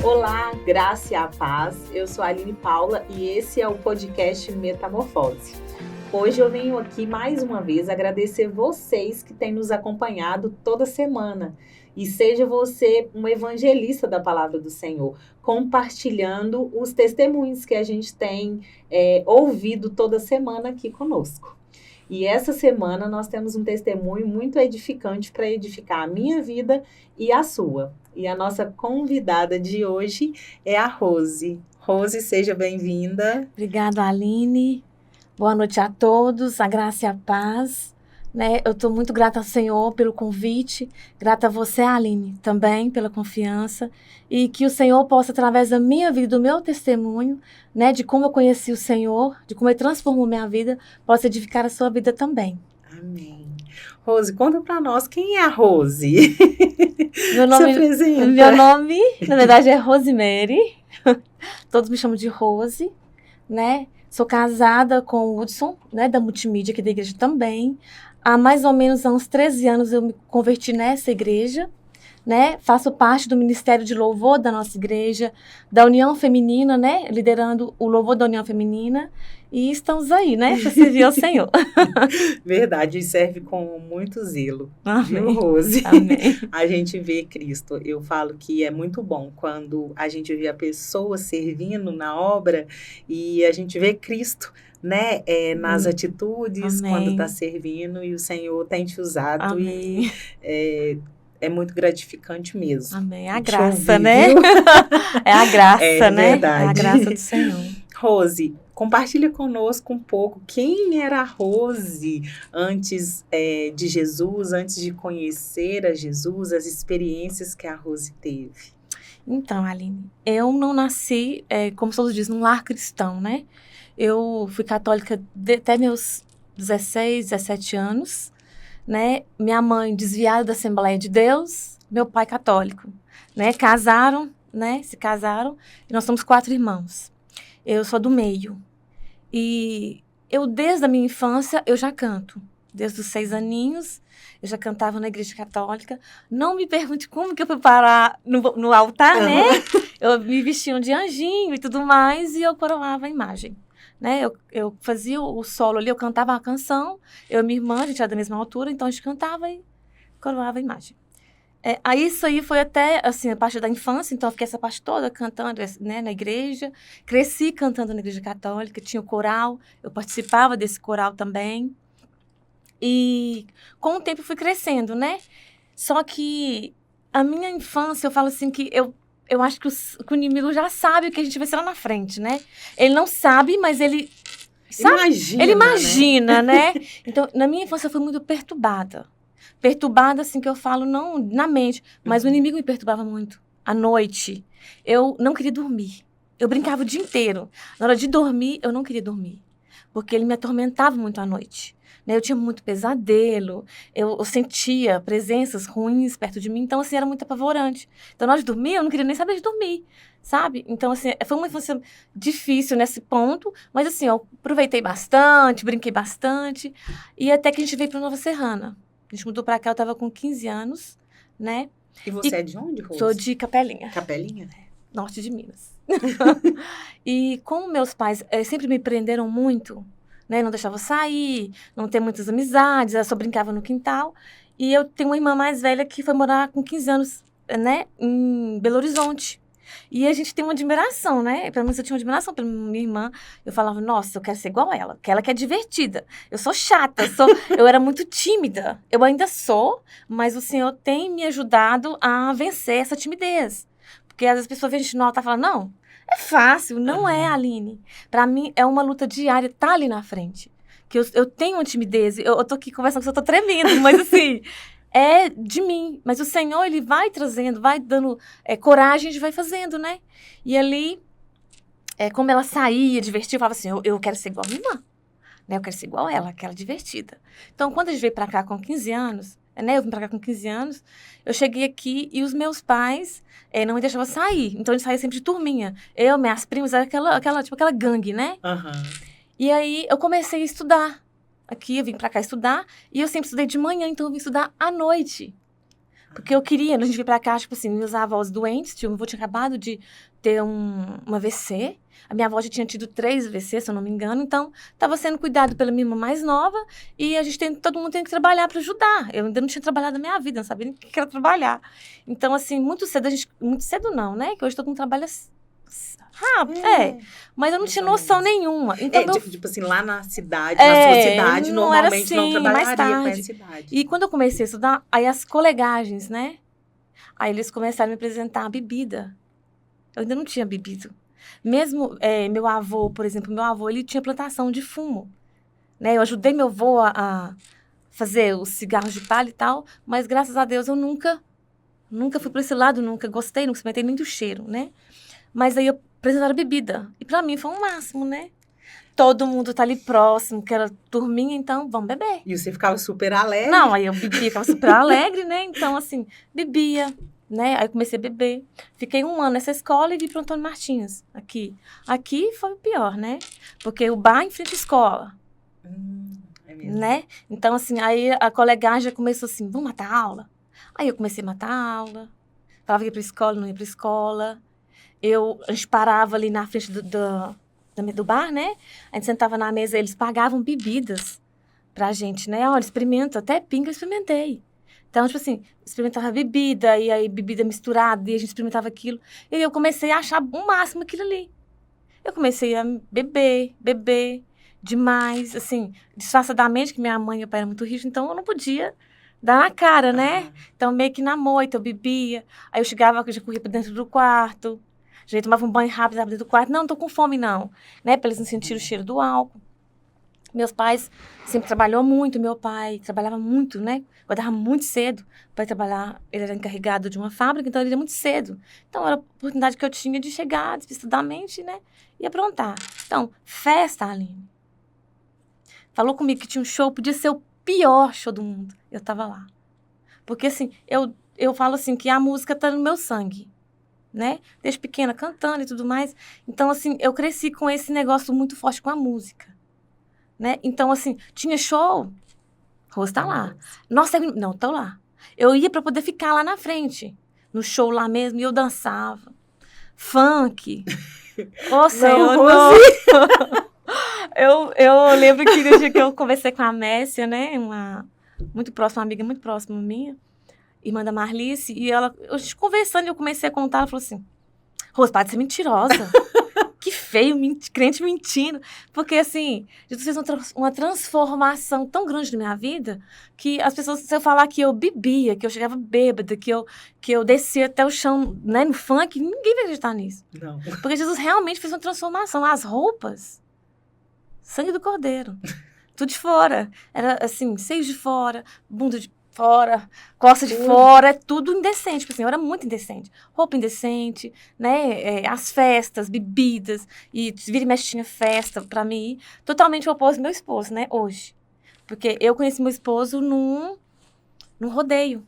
Olá, graça e a paz. Eu sou a Aline Paula e esse é o podcast Metamorfose. Hoje eu venho aqui mais uma vez agradecer vocês que têm nos acompanhado toda semana. E seja você um evangelista da palavra do Senhor, compartilhando os testemunhos que a gente tem ouvido toda semana aqui conosco. E essa semana nós temos um testemunho muito edificante para edificar a minha vida e a sua. E a nossa convidada de hoje é a Rose. Rose, seja bem-vinda. Obrigada, Aline. Boa noite a todos, a graça e a paz. Eu estou muito grata ao Senhor pelo convite, grata a você, Aline, também pela confiança, e que o Senhor possa, através da minha vida, do meu testemunho, de como eu conheci o Senhor, de como Ele transformou minha vida, possa edificar a sua vida também. Amém. Rose, conta para nós quem é a Rose. Meu nome, se apresenta. Meu nome, na verdade, é Rosemary. Todos me chamam de Rose, Sou casada com o Hudson, da Multimídia, aqui da igreja também. Há mais ou menos uns 13 anos eu me converti nessa igreja, Faço parte do Ministério de Louvor da nossa igreja, da União Feminina, Liderando o Louvor da União Feminina. E estamos aí, para servir ao Senhor. Verdade, e serve com muito zelo, Amém. Viu, Rose? Amém. A gente vê Cristo. Eu falo que é muito bom quando a gente vê a pessoa servindo na obra e a gente vê Cristo, nas atitudes, Amém. Quando está servindo, e o Senhor tem te usado. Amém. E é muito gratificante mesmo. Amém. A te graça, ouvir, viu? É a graça, Verdade. É a graça do Senhor. Rose, compartilha conosco um pouco quem era a Rose antes de Jesus, antes de conhecer a Jesus, as experiências que a Rose teve. Então, Aline, eu não nasci, como todos dizem, num lar cristão, Eu fui católica até meus 16, 17 anos, Minha mãe desviada da Assembleia de Deus, meu pai católico, Casaram, se casaram, e nós somos 4 irmãos. Eu sou do meio. E eu, desde a minha infância, eu já canto. Desde os 6 aninhos, eu já cantava na igreja católica. Não me pergunte como que eu fui parar no altar, Eu me vestia de anjinho e tudo mais, e eu coroava a imagem. Eu fazia o solo ali, eu cantava a canção, eu e minha irmã, a gente era da mesma altura, então a gente cantava e coroava a imagem. Aí isso aí foi até, assim, a parte da infância, então eu fiquei essa parte toda cantando, na igreja. Cresci cantando na igreja católica, tinha o coral, eu participava desse coral também. E com o tempo eu fui crescendo, Só que a minha infância, eu falo assim que eu acho que o inimigo já sabe o que a gente vai ser lá na frente, Ele não sabe, mas ele sabe. Ele imagina, Então, na minha infância eu fui muito perturbada. Perturbada, assim, que eu falo, não na mente, mas o inimigo me perturbava muito. À noite, eu não queria dormir. Eu brincava o dia inteiro. Na hora de dormir, eu não queria dormir. Porque ele me atormentava muito à noite. Eu tinha muito pesadelo, eu sentia presenças ruins perto de mim, então, assim, era muito apavorante. Então, na hora de dormir, eu não queria nem saber de dormir, sabe? Então, assim, foi uma infância difícil nesse ponto, mas, assim, eu aproveitei bastante, brinquei bastante, e até que a gente veio para Nova Serrana. A gente mudou para cá, eu estava com 15 anos, E você é de onde, Rose? Sou de Capelinha. Capelinha? Norte de Minas. E como meus pais sempre me prenderam muito, não deixavam eu sair, não ter muitas amizades, eu só brincava no quintal. E eu tenho uma irmã mais velha que foi morar com 15 anos, em Belo Horizonte. E a gente tem uma admiração, Pelo menos eu tinha uma admiração pela minha irmã. Eu falava, nossa, eu quero ser igual a ela, porque ela que é divertida. Eu sou chata, eu era muito tímida. Eu ainda sou, mas o Senhor tem me ajudado a vencer essa timidez. Porque às vezes as pessoas veem a gente no altar e falam, não, é fácil, não é, Aline. Para mim é uma luta diária, tá ali na frente. Que eu tenho uma timidez, eu tô aqui conversando com você, eu tô tremendo, mas assim... É de mim, mas o Senhor, Ele vai trazendo, vai dando coragem, a gente vai fazendo, E ali, como ela saía, divertia, eu falava assim, eu quero ser igual a minha irmã, Eu quero ser igual a ela, aquela divertida. Então, quando a gente veio pra cá com 15 anos, eu vim pra cá com 15 anos, eu cheguei aqui e os meus pais não me deixavam sair, então a gente saía sempre de turminha. Eu, minhas primas, era aquela gangue, E aí, eu comecei a estudar. Aqui, eu vim pra cá estudar, e eu sempre estudei de manhã, então eu vim estudar à noite. Porque eu queria, a gente veio pra cá, tipo assim, meus avós doentes, meu avô tinha acabado de ter um AVC, a minha avó já tinha tido 3 AVC, se eu não me engano, então estava sendo cuidado pela minha irmã mais nova e a gente todo mundo tem que trabalhar para ajudar. Eu ainda não tinha trabalhado na minha vida, não sabia nem o que era trabalhar. Então, assim, muito cedo, muito cedo não, né? Que hoje todo mundo trabalha rápido, mas eu não tinha noção nenhuma. Então, tipo assim, lá na cidade, na sua cidade, não normalmente assim, não trabalharia com essa idade. E quando eu comecei a estudar, aí as colegagens, né? Aí eles começaram a me apresentar a bebida. Eu ainda não tinha bebido. Mesmo meu avô, por exemplo, ele tinha plantação de fumo. Né? Eu ajudei meu avô a fazer os cigarros de palha e tal, mas graças a Deus eu nunca fui para esse lado, nunca gostei, nunca experimentei nem do cheiro, né? Mas aí eu apresentaram bebida. E para mim foi um máximo, né? Todo mundo tá ali próximo, que era turminha, então vamos beber. E você ficava super alegre? Não, aí eu bebia, ficava super alegre, né? Então, assim, bebia. Né? Aí eu comecei a beber. Fiquei 1 ano nessa escola e vim para o Antônio Martins, aqui. Aqui foi o pior, né? Porque o bar em frente à escola. É mesmo. Né? Então, assim, aí a colegagem já começou assim, vamos matar a aula? Aí eu comecei a matar a aula. Falava que ia para escola, não ia para escola. A gente parava ali na frente do bar, né? A gente sentava na mesa, eles pagavam bebidas pra gente, né? Olha, experimenta, até pinga eu experimentei. Então, tipo assim, experimentava bebida, e aí bebida misturada, e a gente experimentava aquilo. E eu comecei a achar o máximo aquilo ali. Eu comecei a beber demais, assim, disfarçadamente, que minha mãe e meu pai eram muito rígidos, então eu não podia dar na cara, né? Então, meio que na moita, eu bebia. Aí eu chegava, eu já corria pra dentro do quarto, já tomava um banho rápido dentro do quarto. Não tô com fome, não. Né? Pra eles não sentirem o cheiro do álcool. Meus pais sempre trabalhou muito, meu pai trabalhava muito, né? Acordava muito cedo para trabalhar. Ele era encarregado de uma fábrica, então ele ia muito cedo. Então, era a oportunidade que eu tinha de chegar despistadamente, né? E aprontar. Então, festa, Aline. Falou comigo que tinha um show, podia ser o pior show do mundo. Eu tava lá. Porque, assim, eu falo assim, que a música tá no meu sangue, né? Desde pequena, cantando e tudo mais. Então, assim, eu cresci com esse negócio muito forte com a música. Né? Então, assim, tinha show, Rose tá lá. Nossa, não, tô lá. Eu ia pra poder ficar lá na frente, no show lá mesmo, e eu dançava. Funk. Ô, Senhor, não. Eu lembro que no dia que eu conversei com a Messia, né, uma amiga muito próxima minha, irmã da Marlice, e a gente conversando, e eu comecei a contar, ela falou assim, Rose, para de ser mentirosa. Que feio, crente mentindo. Porque, assim, Jesus fez uma transformação tão grande na minha vida que as pessoas, se eu falar que eu bebia, que eu chegava bêbada, que eu descia até o chão, né, no funk, ninguém vai acreditar nisso. Não. Porque Jesus realmente fez uma transformação. As roupas, sangue do cordeiro. Tudo de fora. Era, assim, seios de fora, bunda de fora, costa de fora, é tudo indecente. Tipo assim, eu era muito indecente. Roupa indecente, né? As festas, bebidas, e vira e mexe tinha festa pra mim ir. Totalmente o oposto do meu esposo, né? Hoje. Porque eu conheci meu esposo num rodeio.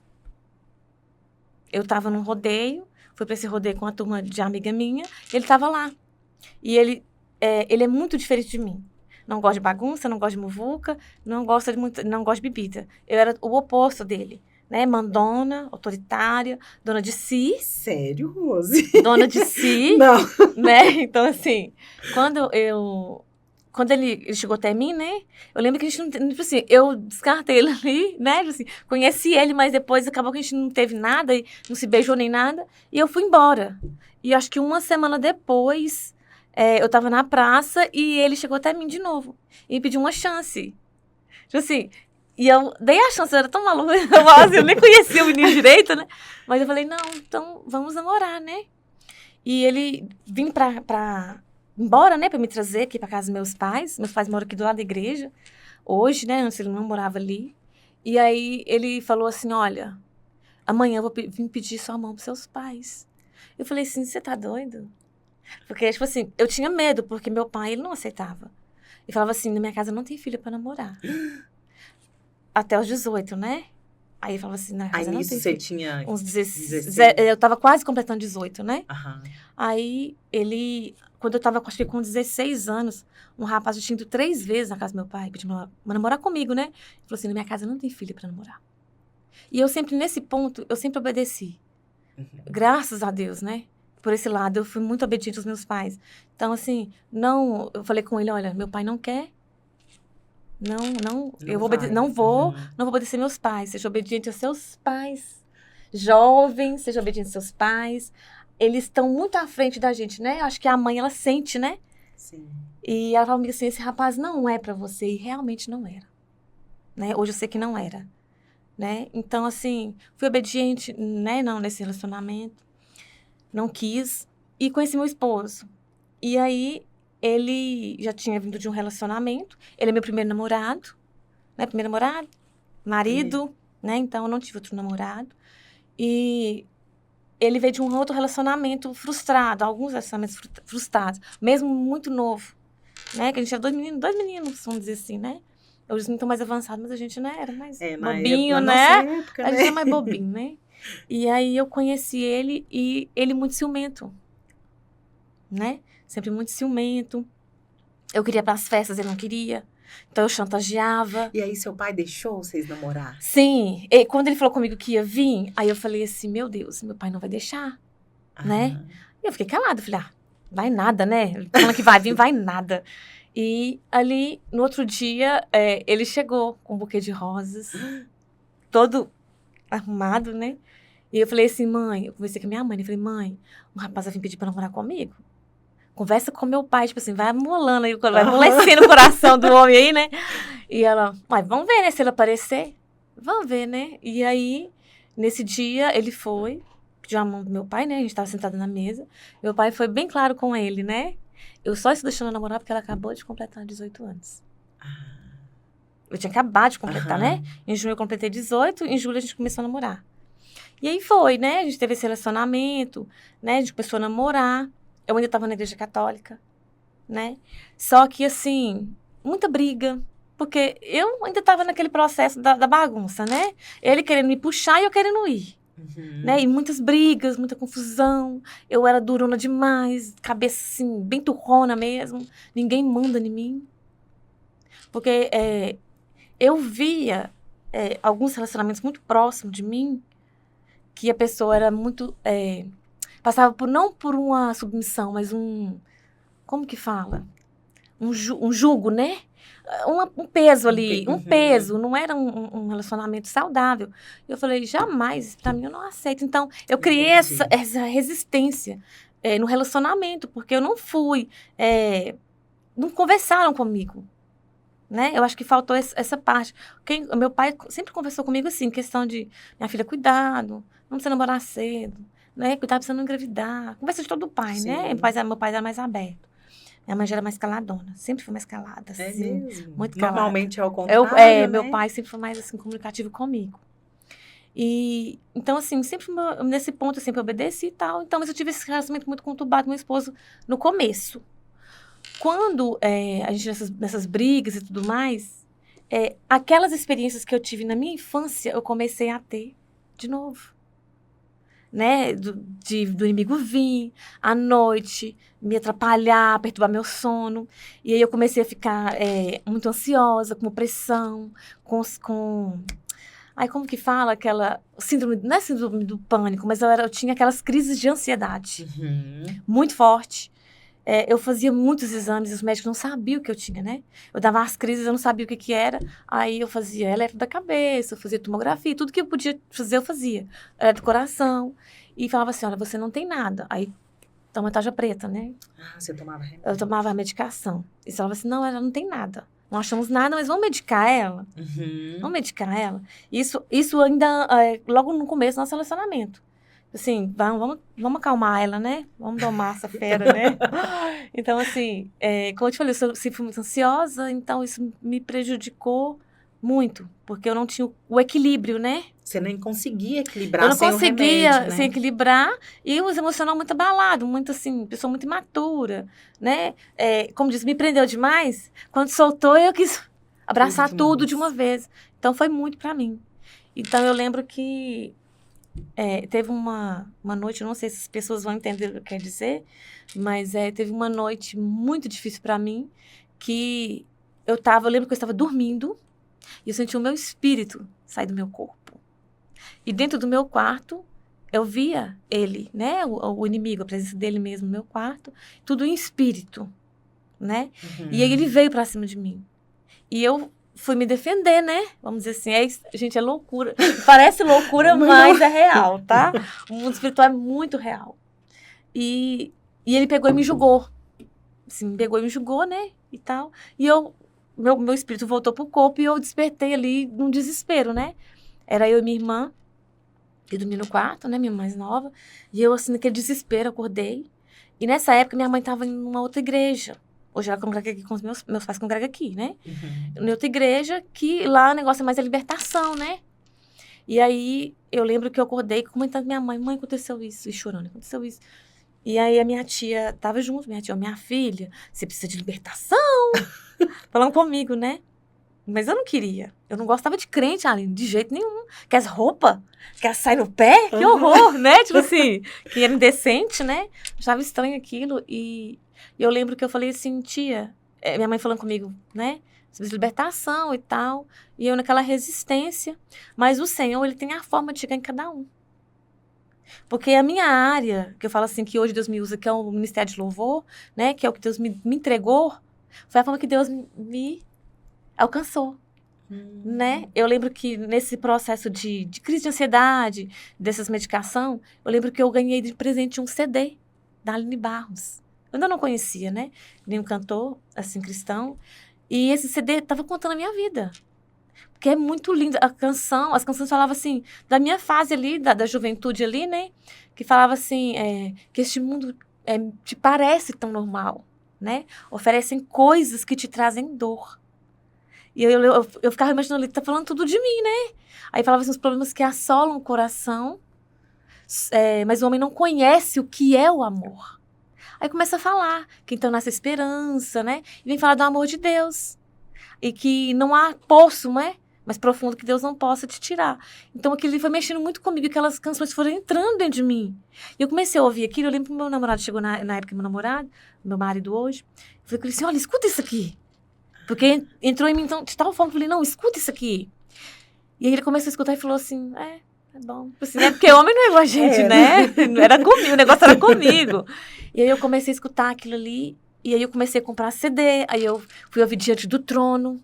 Eu tava num rodeio, fui pra esse rodeio com uma turma de amiga minha, ele tava lá. E ele é muito diferente de mim. Não gosta de bagunça, não gosta de muvuca, não gosta de bebida. Eu era o oposto dele, né? Mandona, autoritária, dona de si. Sério, Rose? Dona de si. Não. Né? Então, assim, quando ele chegou até mim, né? Eu lembro que a gente não... Tipo assim, eu descartei ele ali, né? Tipo assim, conheci ele, mas depois acabou que a gente não teve nada, e não se beijou nem nada. E eu fui embora. E acho que 1 semana depois... eu tava na praça e ele chegou até mim de novo. E me pediu uma chance. Tipo assim, e eu dei a chance, eu era tão maluca. Eu nem conhecia o menino direito, né? Mas eu falei, não, então vamos namorar, né? E ele vim embora, né? Pra me trazer aqui pra casa dos meus pais. Meus pais moram aqui do lado da igreja. Hoje, né? Antes ele não morava ali. E aí ele falou assim, olha, amanhã eu vou vir pedir sua mão pros seus pais. Eu falei assim, você tá doido? Porque, tipo assim, eu tinha medo, porque meu pai, ele não aceitava. E falava assim, na minha casa não tem filho pra namorar. Até os 18, né? Aí ele falava assim, na casa não tem filho. Aí nisso você tinha uns 16. Eu tava quase completando 18, né? Aham. Aí quando eu tava, acho que com 16 anos, um rapaz já tinha ido 3 vezes na casa do meu pai, pedindo pra namorar comigo, né? Ele falou assim, na minha casa não tem filho pra namorar. E eu sempre, nesse ponto, eu sempre obedeci. Graças a Deus, né? Por esse lado, eu fui muito obediente aos meus pais. Então, assim, não... Eu falei com ele, olha, meu pai não quer. Não vou obedecer meus pais. Seja obediente aos seus pais. Jovem, seja obediente aos seus pais. Eles estão muito à frente da gente, né? Acho que a mãe, ela sente, né? Sim. E ela falou assim, esse rapaz não é pra você. E realmente não era. Né? Hoje eu sei que não era. Né? Então, assim, fui obediente, né? Não, nesse relacionamento. Não quis. E conheci meu esposo. E aí, ele já tinha vindo de um relacionamento. Ele é meu primeiro namorado. Né? Primeiro namorado. Marido. Né? Então, eu não tive outro namorado. E ele veio de um outro relacionamento frustrado. Alguns relacionamentos frustrados. Mesmo muito novo. Né? Que a gente tinha dois meninos, vamos dizer assim, né? Hoje eles não estão mais avançados, mas a gente não era mais bobinho, na né? nossa época, A gente era mais bobinho, né? E aí eu conheci ele e ele muito ciumento, né? Sempre muito ciumento. Eu queria ir para as festas, ele não queria. Então eu chantageava. E aí seu pai deixou vocês namorar? Sim. E quando ele falou comigo que ia vir, aí eu falei assim, meu Deus, meu pai não vai deixar, né? E eu fiquei calada, falei, vai nada, né? Falando que vai vir, vai nada. E ali, no outro dia, ele chegou com um buquê de rosas, todo arrumado, né? E eu falei assim, mãe, eu conversei com a minha mãe, eu falei, mãe, um rapaz vai vir pedir pra namorar comigo. Conversa com meu pai, tipo assim, vai amolando aí, vai amolecendo o coração do homem aí, né? E ela, mas vamos ver, né, se ele aparecer. Vamos ver, né? E aí, nesse dia, ele foi, pediu a mão do meu pai, né? A gente tava sentada na mesa. Meu pai foi bem claro com ele, né? Eu só estou deixando ela namorar porque ela acabou de completar 18 anos. Eu tinha acabado de completar, né? Em junho eu completei 18, em julho a gente começou a namorar. E aí foi, né? A gente teve esse relacionamento, né? A gente começou a namorar. Eu ainda estava na igreja católica, né? Só que, assim, muita briga. Porque eu ainda estava naquele processo da bagunça, né? Ele querendo me puxar e eu querendo ir. Né? E muitas brigas, muita confusão. Eu era durona demais, cabeça assim, bem turrona mesmo. Ninguém manda em mim. Porque eu via alguns relacionamentos muito próximos de mim, que a pessoa era muito... passava não por uma submissão, mas como que fala? Um jugo, né? Um peso ali, um peso, não era um relacionamento saudável. Eu falei, jamais, pra mim eu não aceito. Então, eu criei essa resistência no relacionamento, porque eu não fui, não conversaram comigo, né? Eu acho que faltou essa parte. Meu pai sempre conversou comigo assim, questão de, minha filha, cuidado, não precisa namorar cedo, né? Cuidado pra você não engravidar. Conversa de todo o pai, né? Meu pai era mais aberto. Minha mãe já era mais caladona, sempre foi mais calada, assim. É mesmo? Muito calada. Normalmente é o contrário, né? Meu pai sempre foi mais, assim, comunicativo comigo. E, então, assim, sempre nesse ponto eu sempre obedeci e tal. Então, mas eu tive esse relacionamento muito conturbado com meu esposo no começo. Quando a gente, nessas brigas e tudo mais, aquelas experiências que eu tive na minha infância, eu comecei a ter de novo. Né, do inimigo vir à noite, me atrapalhar, perturbar meu sono. E aí eu comecei a ficar muito ansiosa, com pressão, Ai, como que fala aquela síndrome, não é síndrome do pânico, mas eu tinha aquelas crises de ansiedade, muito forte. Eu fazia muitos exames e os médicos não sabiam o que eu tinha, né? Eu dava as crises, eu não sabia o que era. Aí eu fazia eletro da cabeça, eu fazia tomografia, tudo que eu podia fazer, eu fazia. Eletro do coração. E falava assim, olha, você não tem nada. Aí, toma tarja preta, né? Você tomava remédio? Eu tomava a medicação. E falava assim, não, ela não tem nada. Não achamos nada, mas vamos medicar ela. Vamos medicar ela. Isso ainda, logo no começo do nosso relacionamento. Assim, vamos acalmar ela, né? Vamos domar essa fera, né? Então, assim, como eu te falei, eu sempre fui muito ansiosa, então isso me prejudicou muito, porque eu não tinha o equilíbrio, né? Você nem conseguia equilibrar sem o remédio, né? Eu não conseguia sem equilibrar, e o emocional muito abalado, muito assim, pessoa muito imatura, né? Como diz, me prendeu demais. Quando soltou, eu quis abraçar tudo de uma vez. Então, foi muito pra mim. Então, eu lembro que teve uma noite, não sei se as pessoas vão entender o que quer dizer, mas teve uma noite muito difícil para mim, que eu lembro que eu estava dormindo, e eu senti o meu espírito sair do meu corpo. E dentro do meu quarto, eu via ele, né? O inimigo, a presença dele mesmo no meu quarto. Tudo em espírito, né? E aí ele veio pra cima de mim. E eu fui me defender, né? Vamos dizer assim. Gente, é loucura. Parece loucura, mas é real, tá? O mundo espiritual é muito real. E ele pegou e me julgou. Assim, me pegou e me julgou, né? E tal. E meu espírito voltou pro corpo e eu despertei ali num desespero, né? Era eu e minha irmã, que dormia no quarto, né? Minha mais nova. E eu, assim, naquele desespero, acordei. E nessa época, minha mãe estava em uma outra igreja. Hoje ela congrega aqui com os meus pais congregam aqui, né? Em outra igreja, que lá o negócio é mais a libertação, né? E aí, eu lembro que eu acordei comentando com minha mãe, aconteceu isso, e chorando, aconteceu isso. E aí, a minha tia tava junto, minha filha, você precisa de libertação, falando comigo, né? Mas eu não queria. Eu não gostava de crente, Aline, de jeito nenhum. Que as roupas, que ela sai no pé, que horror, né? Tipo assim, que era indecente, né? Achava estranho aquilo. E eu lembro que eu falei assim, tia, minha mãe falando comigo, né? Sobre libertação e tal. E eu naquela resistência. Mas o Senhor, ele tem a forma de chegar em cada um. Porque a minha área, que eu falo assim, que hoje Deus me usa, que é o Ministério de Louvor, né? Que é o que Deus me entregou, foi a forma que Deus me alcançou, né? Eu lembro que nesse processo de crise de ansiedade, dessas medicação, eu lembro que eu ganhei de presente um CD da Aline Barros. Eu ainda não conhecia, né? Nenhum cantor, assim, cristão. E esse CD estava contando a minha vida. Porque é muito linda a canção. As canções falavam assim, da minha fase ali, da juventude ali, né? Que falava assim, que este mundo te parece tão normal, né? Oferecem coisas que te trazem dor. E eu ficava imaginando, ele tá falando tudo de mim, né? Aí falava assim, os problemas que assolam o coração, mas o homem não conhece o que é o amor. Aí começa a falar que então nasce esperança, né? E vem falar do amor de Deus. E que não há poço, né? Mais profundo que Deus não possa te tirar. Então aquilo foi mexendo muito comigo, aquelas canções foram entrando dentro de mim. E eu comecei a ouvir aquilo, eu lembro que meu namorado chegou na época, meu namorado, meu marido hoje, eu falei assim, olha, escuta isso aqui. Porque entrou em mim então, de tal forma, eu falei, não, escuta isso aqui. E aí ele começou a escutar e falou assim, é bom. Assim, né? Porque homem não é igual a gente, né? Era comigo, o negócio era comigo. E aí eu comecei a escutar aquilo ali, e aí eu comecei a comprar CD, aí eu fui ouvir Diante do Trono,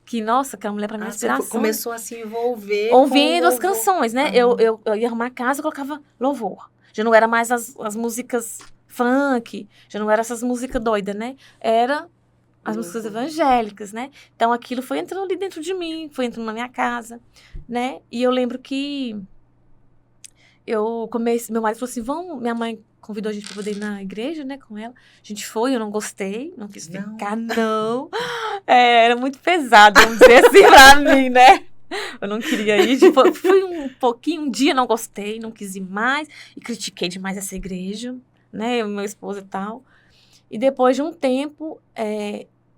que, nossa, aquela mulher pra mim é inspiração. Você começou a se envolver ouvindo as canções, né? Eu ia arrumar a casa e colocava louvor. Já não era mais as músicas funk, já não era essas músicas doidas, né? Era as músicas evangélicas, né? Então, aquilo foi entrando ali dentro de mim, foi entrando na minha casa, né? E eu lembro que eu comecei, meu marido falou assim, minha mãe convidou a gente para poder ir na igreja, né, com ela. A gente foi, eu não gostei, não quis ficar, não. Era muito pesado, vamos dizer assim, pra mim, né? Eu não queria ir, fui um dia não gostei, não quis ir mais, e critiquei demais essa igreja, né, meu esposo e tal. E depois de um tempo,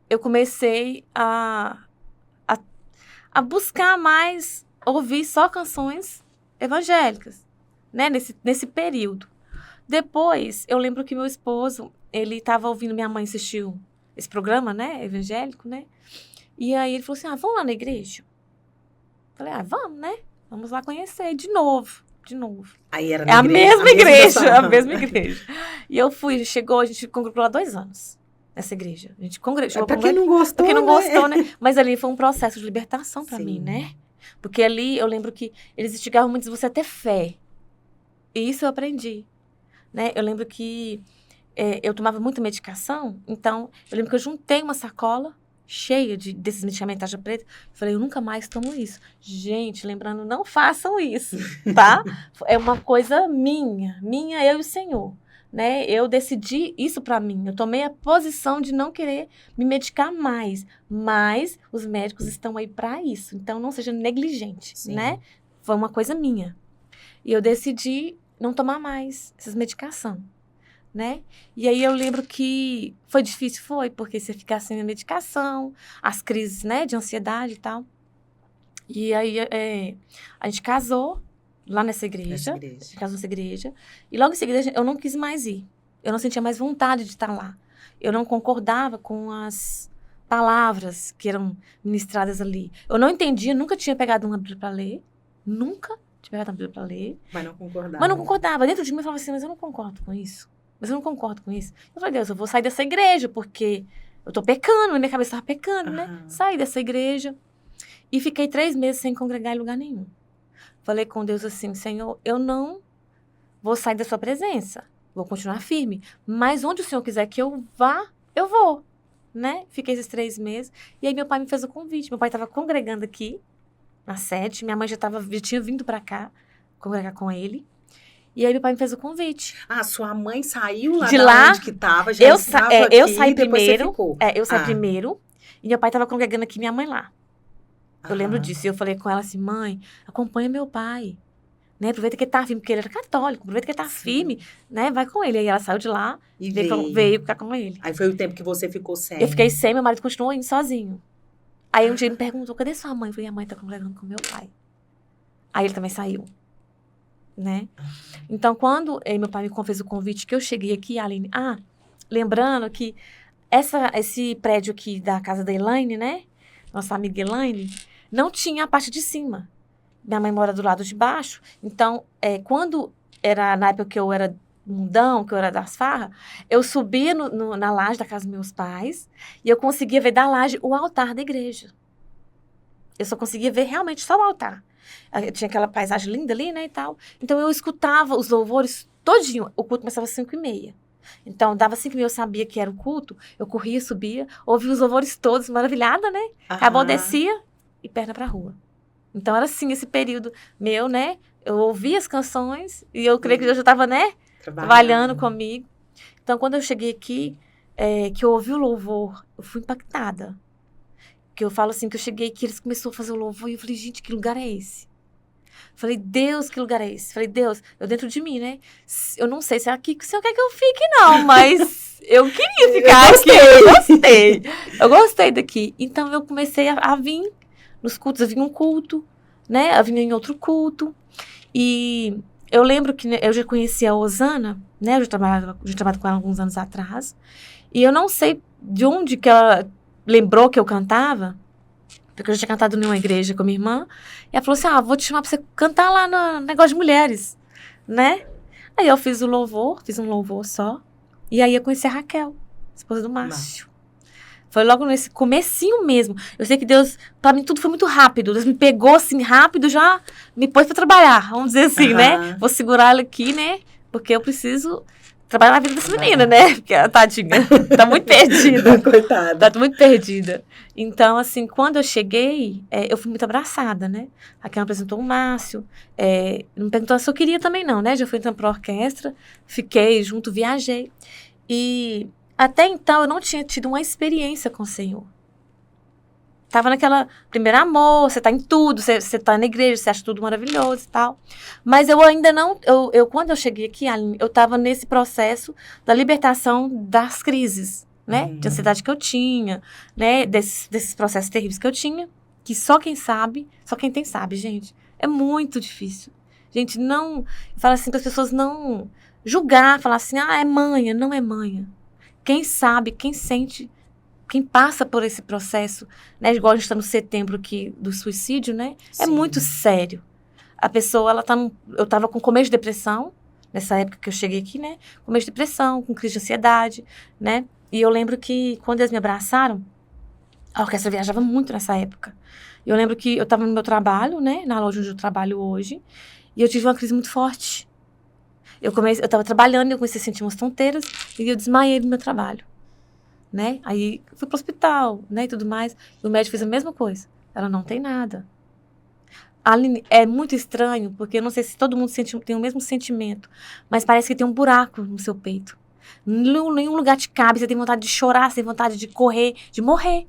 eu comecei a buscar mais, ouvir só canções evangélicas, né, nesse período. Depois, eu lembro que meu esposo, ele estava ouvindo, minha mãe assistiu esse programa, né, evangélico, né, e aí ele falou assim, vamos lá na igreja? Falei, vamos, né, vamos lá conhecer de novo. Aí era a mesma igreja. E eu fui, a gente congregou lá 2 anos, nessa igreja. A gente congregou. Pra quem não gostou, né? Mas ali foi um processo de libertação pra mim, né? Porque ali, eu lembro que eles instigavam muito você a ter fé. E isso eu aprendi, né? Eu lembro que eu tomava muita medicação, então eu lembro que eu juntei uma sacola cheia desses medicamentos tarja preta. Falei, eu nunca mais tomo isso. Gente, lembrando, não façam isso, tá? É uma coisa minha, eu e o Senhor, né? Eu decidi isso pra mim. Eu tomei a posição de não querer me medicar mais, mas os médicos estão aí pra isso. Então, não seja negligente, né? Foi uma coisa minha. E eu decidi não tomar mais essas medicações, né? E aí eu lembro que foi difícil, porque você ficar sem a medicação, as crises, né, de ansiedade e tal. E aí a gente casou lá nessa igreja. Casou nessa igreja. E logo em seguida eu não quis mais ir. Eu não sentia mais vontade de estar lá. Eu não concordava com as palavras que eram ministradas ali. Eu não entendia, nunca tinha pegado uma Bíblia para ler. Nunca. tinha pegado a Bíblia para ler. Mas não concordava. Mas não concordava. Dentro de mim eu falava assim, mas eu não concordo com isso. Mas eu não concordo com isso. Eu falei, Deus, eu vou sair dessa igreja, porque eu tô pecando, minha cabeça tava pecando, né? Saí dessa igreja e fiquei 3 meses sem congregar em lugar nenhum. Falei com Deus assim, Senhor, eu não vou sair da sua presença. Vou continuar firme. Mas onde o Senhor quiser que eu vá, eu vou. Né? Fiquei esses 3 meses. E aí meu pai me fez o convite. Meu pai estava congregando aqui, na sede. Minha mãe já tinha vindo para cá, congregar com ele. E aí meu pai me fez o convite. Sua mãe saiu lá de da lá, onde que estava, já estava aqui, eu saí primeiro. Você ficou. Eu saí primeiro. E meu pai estava congregando aqui, minha mãe lá. Eu lembro disso. E eu falei com ela assim, mãe, acompanha meu pai. Né? Aproveita que ele tá firme, porque ele era católico. Aproveita que ele tá firme, né? Vai com ele. Aí ela saiu de lá e veio ficar com ele. Aí foi o tempo que você ficou sem. Eu fiquei sem, meu marido continuou indo sozinho. Aí um dia ele me perguntou, cadê sua mãe? Eu falei, a mãe tá congregando com meu pai. Aí ele também saiu. Né? Então, quando meu pai me fez o convite que eu cheguei aqui, Aline... lembrando que esse prédio aqui da casa da Elaine, né? Nossa amiga Elaine, não tinha a parte de cima. Minha mãe mora do lado de baixo. Então, quando era na época que eu era mundão, que eu era das farras, eu subia na laje da casa dos meus pais e eu conseguia ver da laje o altar da igreja. Eu só conseguia ver realmente só o altar. Tinha aquela paisagem linda ali, né, e tal. Então, eu escutava os louvores todinho. O culto começava às 5h30. Então, dava 5h30, eu sabia que era o culto. Eu corria, subia, ouvia os louvores todos, maravilhada, né? Acabou, descia e perna pra rua. Então, era assim, esse período meu, né? Eu ouvia as canções e eu creio que Deus já estava, né? Trabalhando comigo. Então, quando eu cheguei aqui, que eu ouvi o louvor, eu fui impactada. Que eu falo assim, que eu cheguei aqui, eles começaram a fazer o louvor e eu falei, gente, que lugar é esse? Falei, Deus, que lugar é esse? Falei, Deus, eu dentro de mim, né? Eu não sei se é aqui que o Senhor quer que eu fique, não, mas eu queria ficar aqui. Eu gostei daqui. Então, eu comecei a vir nos cultos. Eu vinha em um culto, né? Eu vinha em outro culto. E eu lembro que eu já conhecia a Osana, né? Eu já trabalhava com ela alguns anos atrás. E eu não sei de onde que ela lembrou que eu cantava, porque eu já tinha cantado em uma igreja com a minha irmã. E ela falou assim, vou te chamar pra você cantar lá no negócio de mulheres, né? Aí eu fiz um louvor só. E aí eu conheci a Raquel, esposa do Márcio. Foi logo nesse comecinho mesmo. Eu sei que Deus, pra mim tudo foi muito rápido. Deus me pegou assim rápido, já me pôs pra trabalhar, vamos dizer assim, né? Vou segurar ela aqui, né? Porque eu preciso trabalhar na vida dessa menina, né? Porque a tadinha tá muito perdida. Coitada. Tá muito perdida. Então, assim, quando eu cheguei, eu fui muito abraçada, né? Aqui ela apresentou o Márcio. Não me perguntou se eu queria também, não, né? Já fui entrando pra orquestra, fiquei junto, viajei. E até então eu não tinha tido uma experiência com o Senhor. Tava naquela primeiro amor, você tá em tudo, você tá na igreja, você acha tudo maravilhoso e tal. Mas eu ainda não, quando eu cheguei aqui, eu tava nesse processo da libertação das crises, né? De ansiedade que eu tinha, né? Desses processos terríveis que eu tinha, que só quem tem sabe, gente. É muito difícil. Gente, não, fala assim para as pessoas não julgar, falar assim, é manha, não é manha. Quem sabe, quem sente, quem passa por esse processo, né? Igual a gente está no setembro aqui do suicídio, né? Sim. É muito sério. A pessoa, eu estava com começo de depressão, nessa época que eu cheguei aqui, né? Começo de depressão, com crise de ansiedade, né? E eu lembro que quando eles me abraçaram, a orquestra viajava muito nessa época. Eu lembro que eu estava no meu trabalho, né? Na loja onde eu trabalho hoje, e eu tive uma crise muito forte. Eu estava trabalhando, eu comecei a sentir umas tonteiras, e eu desmaiei no meu trabalho. Né? Aí fui pro hospital, né, e tudo mais. E o médico fez a mesma coisa. Ela não tem nada. Aline, é muito estranho, porque eu não sei se todo mundo tem o mesmo sentimento, mas parece que tem um buraco no seu peito. Nenhum lugar te cabe, você tem vontade de chorar, você tem vontade de correr, de morrer.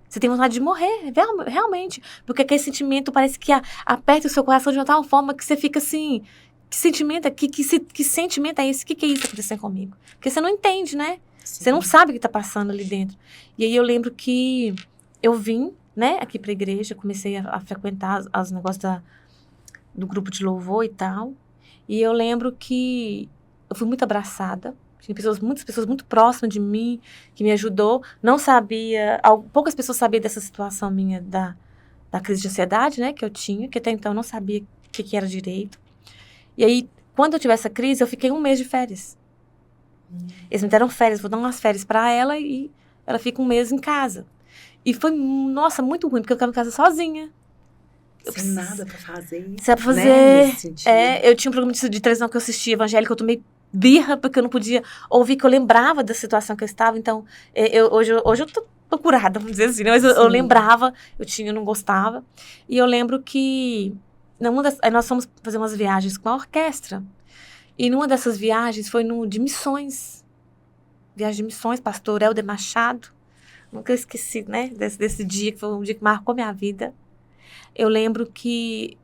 Você tem vontade de morrer, realmente. Porque aquele sentimento parece que aperta o seu coração de uma tal forma que você fica assim... Que sentimento é esse? O que é isso acontecendo comigo? Porque você não entende, né? Sim. Você não sabe o que está passando ali dentro. E aí eu lembro que eu vim, né, aqui para a igreja, comecei a frequentar os negócios do grupo de louvor e tal. E eu lembro que eu fui muito abraçada. Tinha muitas pessoas muito próximas de mim, que me ajudou. Não sabia, poucas pessoas sabiam dessa situação minha da crise de ansiedade, né, que eu tinha, que até então eu não sabia que era direito. E aí, quando eu tive essa crise, eu fiquei 1 mês de férias. Eles me deram férias, vou dar umas férias para ela e ela fica 1 mês em casa. E foi, nossa, muito ruim, porque eu ficava em casa sozinha. Sem nada pra fazer. Sem pra fazer. Né? Nesse sentido. Eu tinha um programa de televisão que eu assistia, evangélico, eu tomei birra, porque eu não podia ouvir, que eu lembrava da situação que eu estava. Então, hoje eu tô curada, vamos dizer assim, né? Mas eu lembrava, eu não gostava. E eu lembro que aí nós fomos fazer umas viagens com a orquestra. E numa dessas viagens foi de missões. Viagem de missões, pastor Helder Machado. Nunca esqueci, né? Desse dia, que foi um dia que marcou minha vida. Eu lembro que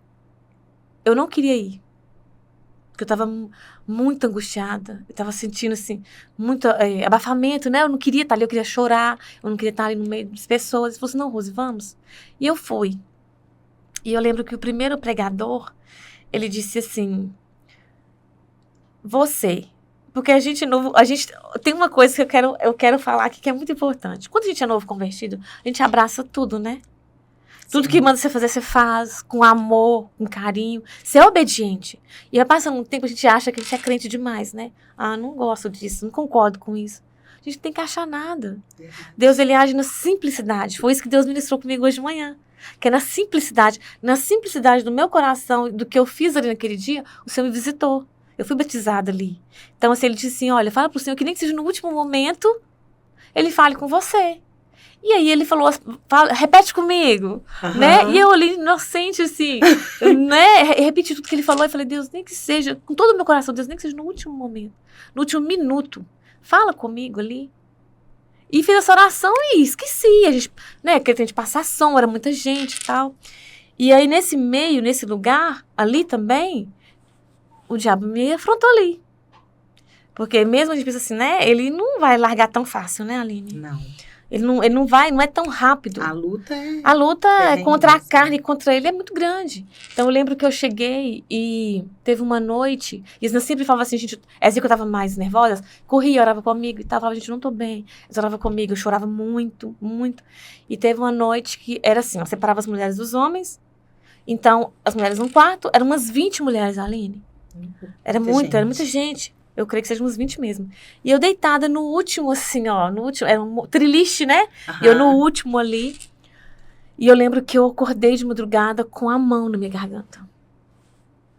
eu não queria ir. Porque eu estava muito angustiada. Eu estava sentindo, assim, muito abafamento, né? Eu não queria estar ali, eu queria chorar. Eu não queria estar ali no meio das pessoas. Ele falou assim, não, Rose, vamos. E eu fui. E eu lembro que o primeiro pregador, ele disse assim, você... Porque a gente tem uma coisa que eu quero falar aqui que é muito importante. Quando a gente é novo convertido, a gente abraça tudo, né? Tudo que manda você fazer, você faz com amor, com carinho. Você é obediente. E vai passando um tempo, a gente acha que a gente é crente demais, né? Ah, não gosto disso, não concordo com isso. A gente não tem que achar nada. Deus, ele age na simplicidade. Foi isso que Deus ministrou comigo hoje de manhã. Que é na simplicidade do meu coração, do que eu fiz ali naquele dia, o Senhor me visitou. Eu fui batizada ali. Então, assim, ele disse assim, olha, fala pro Senhor que nem que seja no último momento, ele fale com você. E aí ele falou, repete comigo, né? E eu ali, inocente, assim, né? Repeti tudo que ele falou e falei, Deus, nem que seja, com todo o meu coração, Deus, nem que seja no último momento, no último minuto, fala comigo ali. E fiz essa oração e esqueci, a gente, né? Porque tem de passar som, era muita gente e tal. E aí, nesse meio, nesse lugar, ali também, o diabo me afrontou ali. Porque mesmo a gente pensa assim, né? Ele não vai largar tão fácil, né, Aline? Não. Ele não vai, não é tão rápido. A luta é contra a carne, contra ele, é muito grande. Então, eu lembro que eu cheguei e teve uma noite, e eles sempre falavam assim, gente, essa que eu tava mais nervosa, corria, orava comigo e tal, falava, gente, não tô bem. Eles oravam comigo, eu chorava muito, muito. E teve uma noite que era assim, eu separava as mulheres dos homens, então, as mulheres no quarto, eram umas 20 mulheres, Aline. Era muita gente. Eu creio que sejam uns 20 mesmo. E eu deitada no último, assim, ó, era um triliche, né? E eu no último ali. E eu lembro que eu acordei de madrugada com a mão na minha garganta.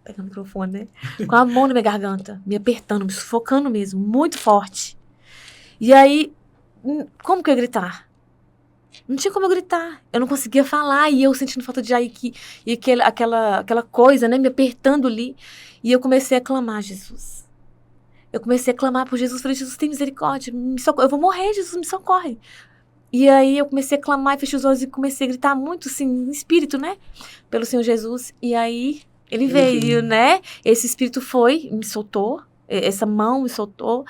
Pega o microfone, né? Com a mão na minha garganta, me apertando, me sufocando mesmo, muito forte. E aí, como que eu ia gritar? Não tinha como eu gritar. Eu não conseguia falar, e eu sentindo falta de ar, e aquela coisa, né, me apertando ali. E eu comecei a clamar, Jesus. Eu comecei a clamar por Jesus, falei, Jesus, tem misericórdia, me socorre, eu vou morrer, Jesus, me socorre. E aí eu comecei a clamar e fechei os olhos e comecei a gritar muito, assim, em espírito, né, pelo Senhor Jesus. E aí ele veio, né, esse espírito foi, me soltou, essa mão me soltou.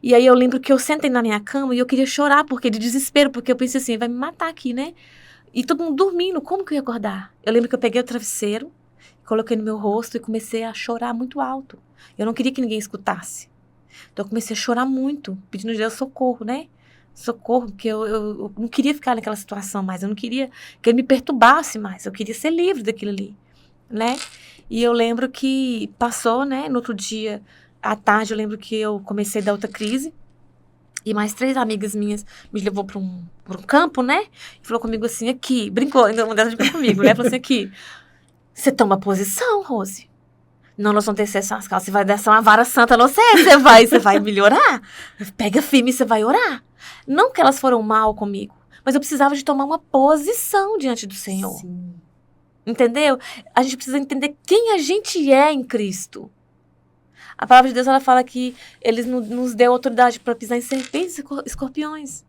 E aí eu lembro que eu sentei na minha cama e eu queria chorar, porque de desespero, porque eu pensei assim, vai me matar aqui, né. E todo mundo dormindo, como que eu ia acordar? Eu lembro que eu peguei o travesseiro, coloquei no meu rosto e comecei a chorar muito alto. Eu não queria que ninguém escutasse. Então eu comecei a chorar muito, pedindo a Deus socorro, né? Socorro, porque eu não queria ficar naquela situação mais, eu não queria que ele me perturbasse mais, eu queria ser livre daquilo ali, né? E eu lembro que passou, né? No outro dia, à tarde, eu lembro que eu comecei a dar outra crise, e mais 3 amigas minhas me levou para um campo, né? E falou comigo assim, aqui, brincou, ainda uma delas brincou comigo, né? Falou assim, aqui, você toma posição, Rose. Não, nós vamos descer essas calças. Você vai descer uma vara santa, não sei. Você vai melhorar. Pega firme e você vai orar. Não que elas foram mal comigo, mas eu precisava de tomar uma posição diante do Senhor. Sim. Entendeu? A gente precisa entender quem a gente é em Cristo. A palavra de Deus, ela fala que Ele nos deu autoridade para pisar em serpentes e escorpiões.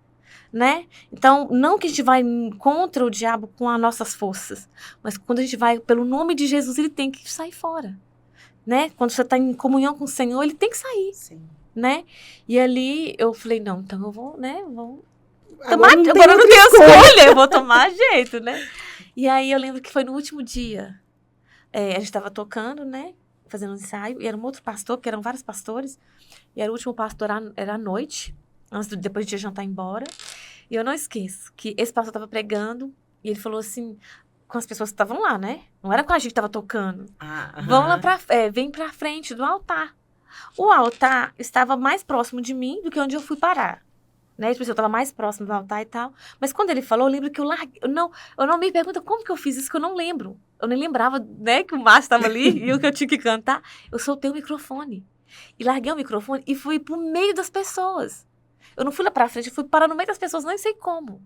Né? Então, não que a gente vai contra o diabo com as nossas forças, mas quando a gente vai pelo nome de Jesus, ele tem que sair fora. Né? Quando você está em comunhão com o Senhor, ele tem que sair. Sim. Né? E ali eu falei, não, então eu vou, né? Agora eu não tenho escolha, eu vou tomar jeito, né? E aí eu lembro que foi no último dia. A gente estava tocando, né? Fazendo um ensaio, e era um outro pastor, porque eram vários pastores, e era o último pastor, era à noite, depois de jantar embora. E eu não esqueço que esse pastor estava pregando, e ele falou assim, com as pessoas que estavam lá, né? Não era com a gente que estava tocando. Ah, Vão lá vem pra frente do altar. O altar estava mais próximo de mim do que onde eu fui parar. Né? Tipo assim, eu estava mais próximo do altar e tal. Mas quando ele falou, eu lembro que eu larguei. Eu não me pergunta como que eu fiz isso, que eu não lembro. Eu nem lembrava, né, que o Márcio estava ali e o que eu tinha que cantar. Eu soltei o microfone. E larguei o microfone e fui pro meio das pessoas. Eu não fui lá pra frente, eu fui parar no meio das pessoas, nem sei como.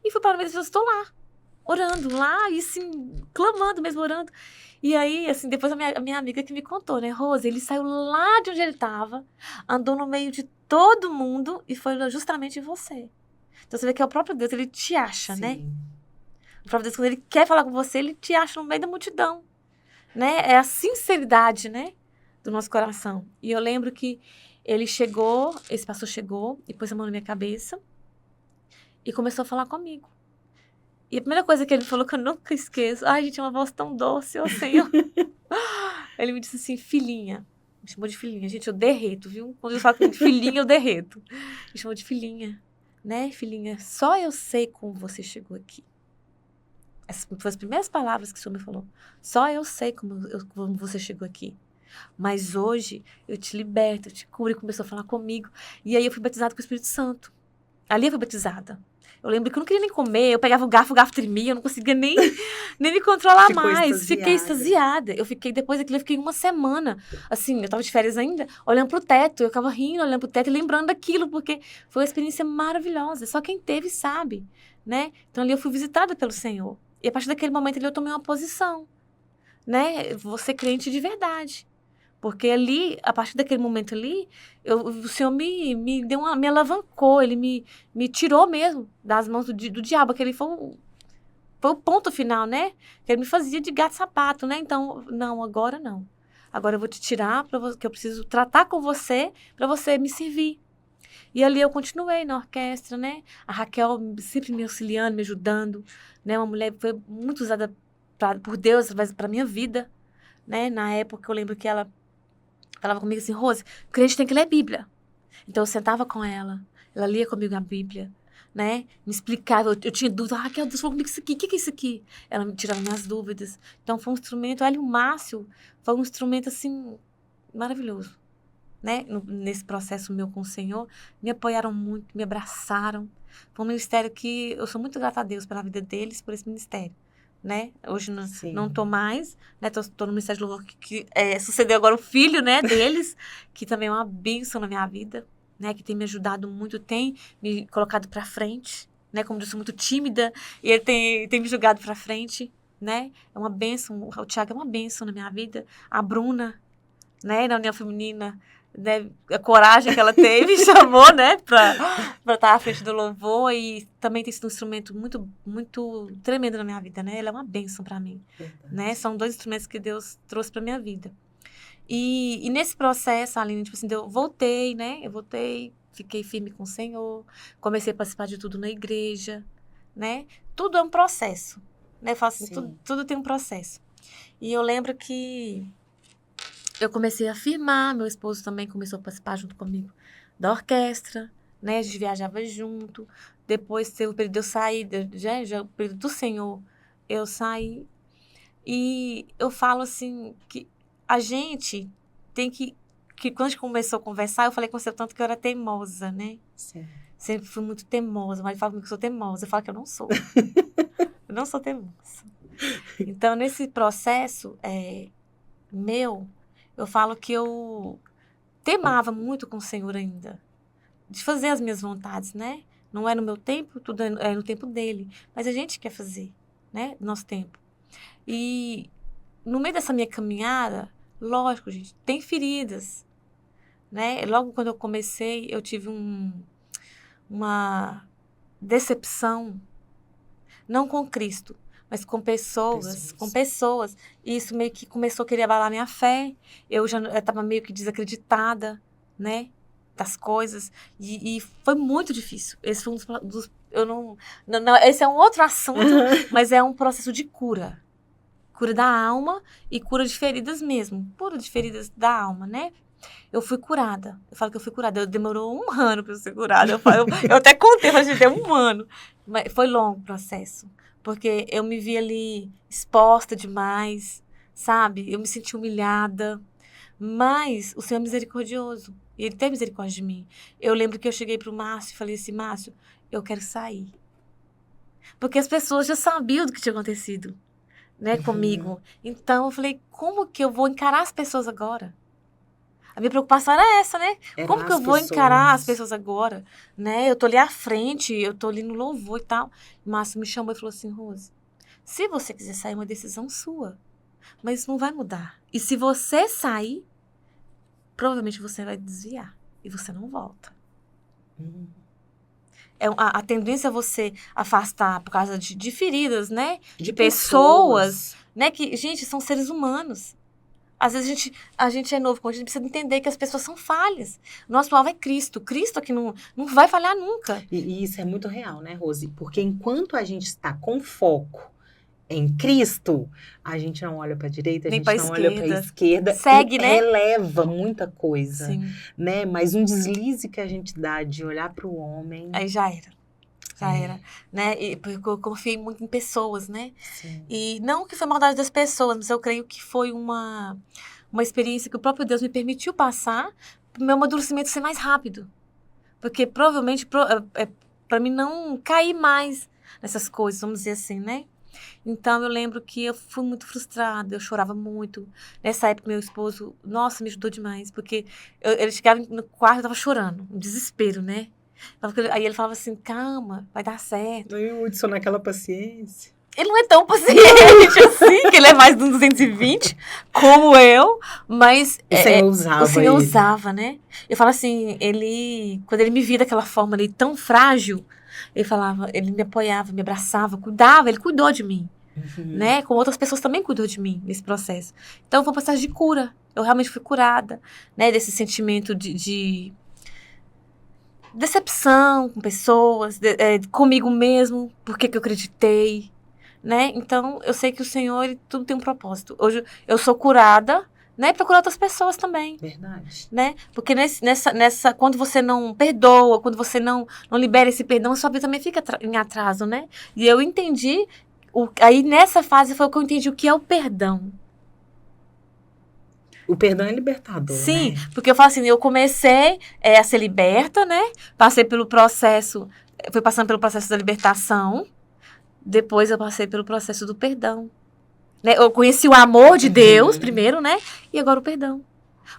E fui parar no meio das pessoas, estou lá, orando, lá, e assim, clamando mesmo, orando. E aí, assim, depois a minha amiga que me contou, né, Rose, ele saiu lá de onde ele estava, andou no meio de todo mundo e foi justamente em você. Então você vê que é o próprio Deus, ele te acha, sim. né? O próprio Deus, quando ele quer falar com você, ele te acha no meio da multidão, né? É a sinceridade, né, do nosso coração. E eu lembro que ele chegou, esse pastor chegou e pôs a mão na minha cabeça e começou a falar comigo. E a primeira coisa que ele falou, que eu nunca esqueço, ai, gente, é uma voz tão doce, ô Senhor. Ele me disse assim, filhinha. Me chamou de filhinha. Gente, eu derreto, viu? Quando eu falo de filhinha, eu derreto. Me chamou de filhinha. Né, filhinha? Só eu sei como você chegou aqui. Essas foram as primeiras palavras que o Senhor me falou. Só eu sei como você chegou aqui. Mas hoje eu te liberto, eu te curo. E começou a falar comigo. E aí eu fui batizada com o Espírito Santo. Ali eu fui batizada. Eu lembro que eu não queria nem comer. Eu pegava o garfo tremia. Eu não conseguia nem me controlar Ficou mais. extasiada. Fiquei extasiada. Depois daquilo, eu fiquei uma semana. Assim, eu tava de férias ainda, olhando pro teto. Eu ficava rindo, olhando pro teto e lembrando daquilo, porque foi uma experiência maravilhosa. Só quem teve sabe, né? Então ali eu fui visitada pelo Senhor. E a partir daquele momento ali eu tomei uma posição, né? Vou ser crente de verdade. Porque ali, a partir daquele momento ali, o Senhor me deu me alavancou, ele me tirou mesmo das mãos do diabo, que ele foi o ponto final, né? Que ele me fazia de gato-sapato, né? Então, não, agora não. Agora eu vou te tirar, que eu preciso tratar com você, para você me servir. E ali eu continuei na orquestra, né? A Raquel sempre me auxiliando, me ajudando, né? Uma mulher que foi muito usada por Deus para minha vida, né? Na época eu lembro que ela falava comigo assim, Rose, o crente tem que ler Bíblia. Então eu sentava com ela lia comigo a Bíblia, né? Me explicava, eu tinha dúvida, Raquel, Deus falou comigo isso aqui, o que é isso aqui? Ela me tirava minhas dúvidas. Então foi um instrumento, ela e o Márcio, foi um instrumento assim, maravilhoso, né? Nesse processo meu com o Senhor, me apoiaram muito, me abraçaram. Foi um ministério que eu sou muito grata a Deus pela vida deles, por esse ministério. Né? Hoje não tô mais, né? Tô no Ministério de Louvor que sucedeu agora o filho, né, deles, que também é uma bênção na minha vida, né? Que tem me ajudado muito, tem me colocado pra frente, né? Como eu sou muito tímida, e ele tem me jogado pra frente, né? É uma bênção, o Thiago é uma bênção na minha vida, a Bruna, né, na União Feminina, né, a coragem que ela teve, chamou, né, pra estar à frente do louvor, e também tem sido um instrumento muito, muito tremendo na minha vida, né, ela é uma bênção pra mim, né, são 2 instrumentos que Deus trouxe pra minha vida. E nesse processo, Aline, tipo assim, eu voltei, fiquei firme com o Senhor, comecei a participar de tudo na igreja, né, tudo é um processo, né, eu falo assim, tudo tem um processo. E eu lembro que eu comecei a firmar, meu esposo também começou a participar junto comigo da orquestra, né? A gente viajava junto. Depois teve o período de eu sair, já o período do Senhor, eu saí. E eu falo assim, que a gente tem que quando a gente começou a conversar, eu falei com você tanto que eu era teimosa, né? Sim. Sempre fui muito teimosa, mas ele fala comigo que eu sou teimosa. Eu falo que eu não sou. Eu não sou teimosa. Então, nesse processo meu, eu falo que eu temava muito com o Senhor ainda, de fazer as minhas vontades, né? Não é no meu tempo, tudo é no tempo dele. Mas a gente quer fazer, né? No nosso tempo. E no meio dessa minha caminhada, lógico, gente, tem feridas, né? Logo quando eu comecei, eu tive uma decepção, não com Cristo, mas com pessoas. E isso meio que começou a querer abalar minha fé. Eu estava meio que desacreditada, né? Das coisas. E foi muito difícil. Esse foi um dos eu não, esse é um outro assunto, mas é um processo de cura. Cura da alma e cura de feridas mesmo. Cura de feridas da alma, né? Eu fui curada. Eu falo que eu fui curada. Demorou 1 ano para eu ser curada. Eu até contei, mas deu 1 ano. Foi longo o processo, porque eu me vi ali exposta demais, sabe? Eu me senti humilhada, mas o Senhor é misericordioso, e Ele tem misericórdia de mim. Eu lembro que eu cheguei pro Márcio e falei assim, Márcio, eu quero sair. Porque as pessoas já sabiam do que tinha acontecido, né, comigo. Então, eu falei, como que eu vou encarar as pessoas agora? A minha preocupação era essa, né? Como que eu vou encarar as pessoas agora? Né? Eu tô ali à frente, eu tô ali no louvor e tal. O Márcio me chamou e falou assim, Rose, se você quiser sair, é uma decisão sua. Mas isso não vai mudar. E se você sair, provavelmente você vai desviar. E você não volta. A tendência é você afastar por causa de feridas, né? De pessoas, né? Que, gente, são seres humanos. Às vezes a gente é novo, a gente precisa entender que as pessoas são falhas. Nosso alvo é Cristo. Cristo aqui não vai falhar nunca. E isso é muito real, né, Rose? Porque enquanto a gente está com foco em Cristo, a gente não olha para a direita, a gente não olha para a esquerda. Segue, né? Releva muita coisa. Sim. Né? Mas um deslize que a gente dá de olhar para o homem... Aí já era. Né? Porque eu confiei muito em pessoas, né? Sim. E não que foi maldade das pessoas, mas eu creio que foi uma experiência que o próprio Deus me permitiu passar para o meu amadurecimento ser mais rápido. Porque provavelmente para mim não cair mais nessas coisas, vamos dizer assim, né? Então eu lembro que eu fui muito frustrada, eu chorava muito. Nessa época meu esposo, nossa, me ajudou demais, porque ele chegava no quarto e eu tava chorando, um desespero, né? Aí ele falava assim, calma, vai dar certo. E o Hudson naquela paciência. Ele não é tão paciente assim, que ele é mais de um 220, como eu, mas... O Senhor usava O Senhor usava, né? Eu falo assim, quando ele me via daquela forma ali, tão frágil, ele me apoiava, me abraçava, cuidava, ele cuidou de mim, né? Como outras pessoas também cuidou de mim nesse processo. Então foi um processo de cura, eu realmente fui curada, né? Desse sentimento de decepção com pessoas, comigo mesmo, porque que eu acreditei, né? Então, eu sei que o Senhor, tudo tem um propósito. Hoje, eu sou curada, né? Para curar outras pessoas também. Verdade. Né? Porque quando você não perdoa, quando você não libera esse perdão, a sua vida também fica em atraso, né? E eu entendi, aí nessa fase foi que eu entendi o que é o perdão. O perdão é libertador, Sim, né? Porque eu falo assim, eu comecei a ser liberta, né? Passei pelo processo, fui passando pelo processo da libertação, depois eu passei pelo processo do perdão. Né? Eu conheci o amor de Deus primeiro, né? E agora o perdão.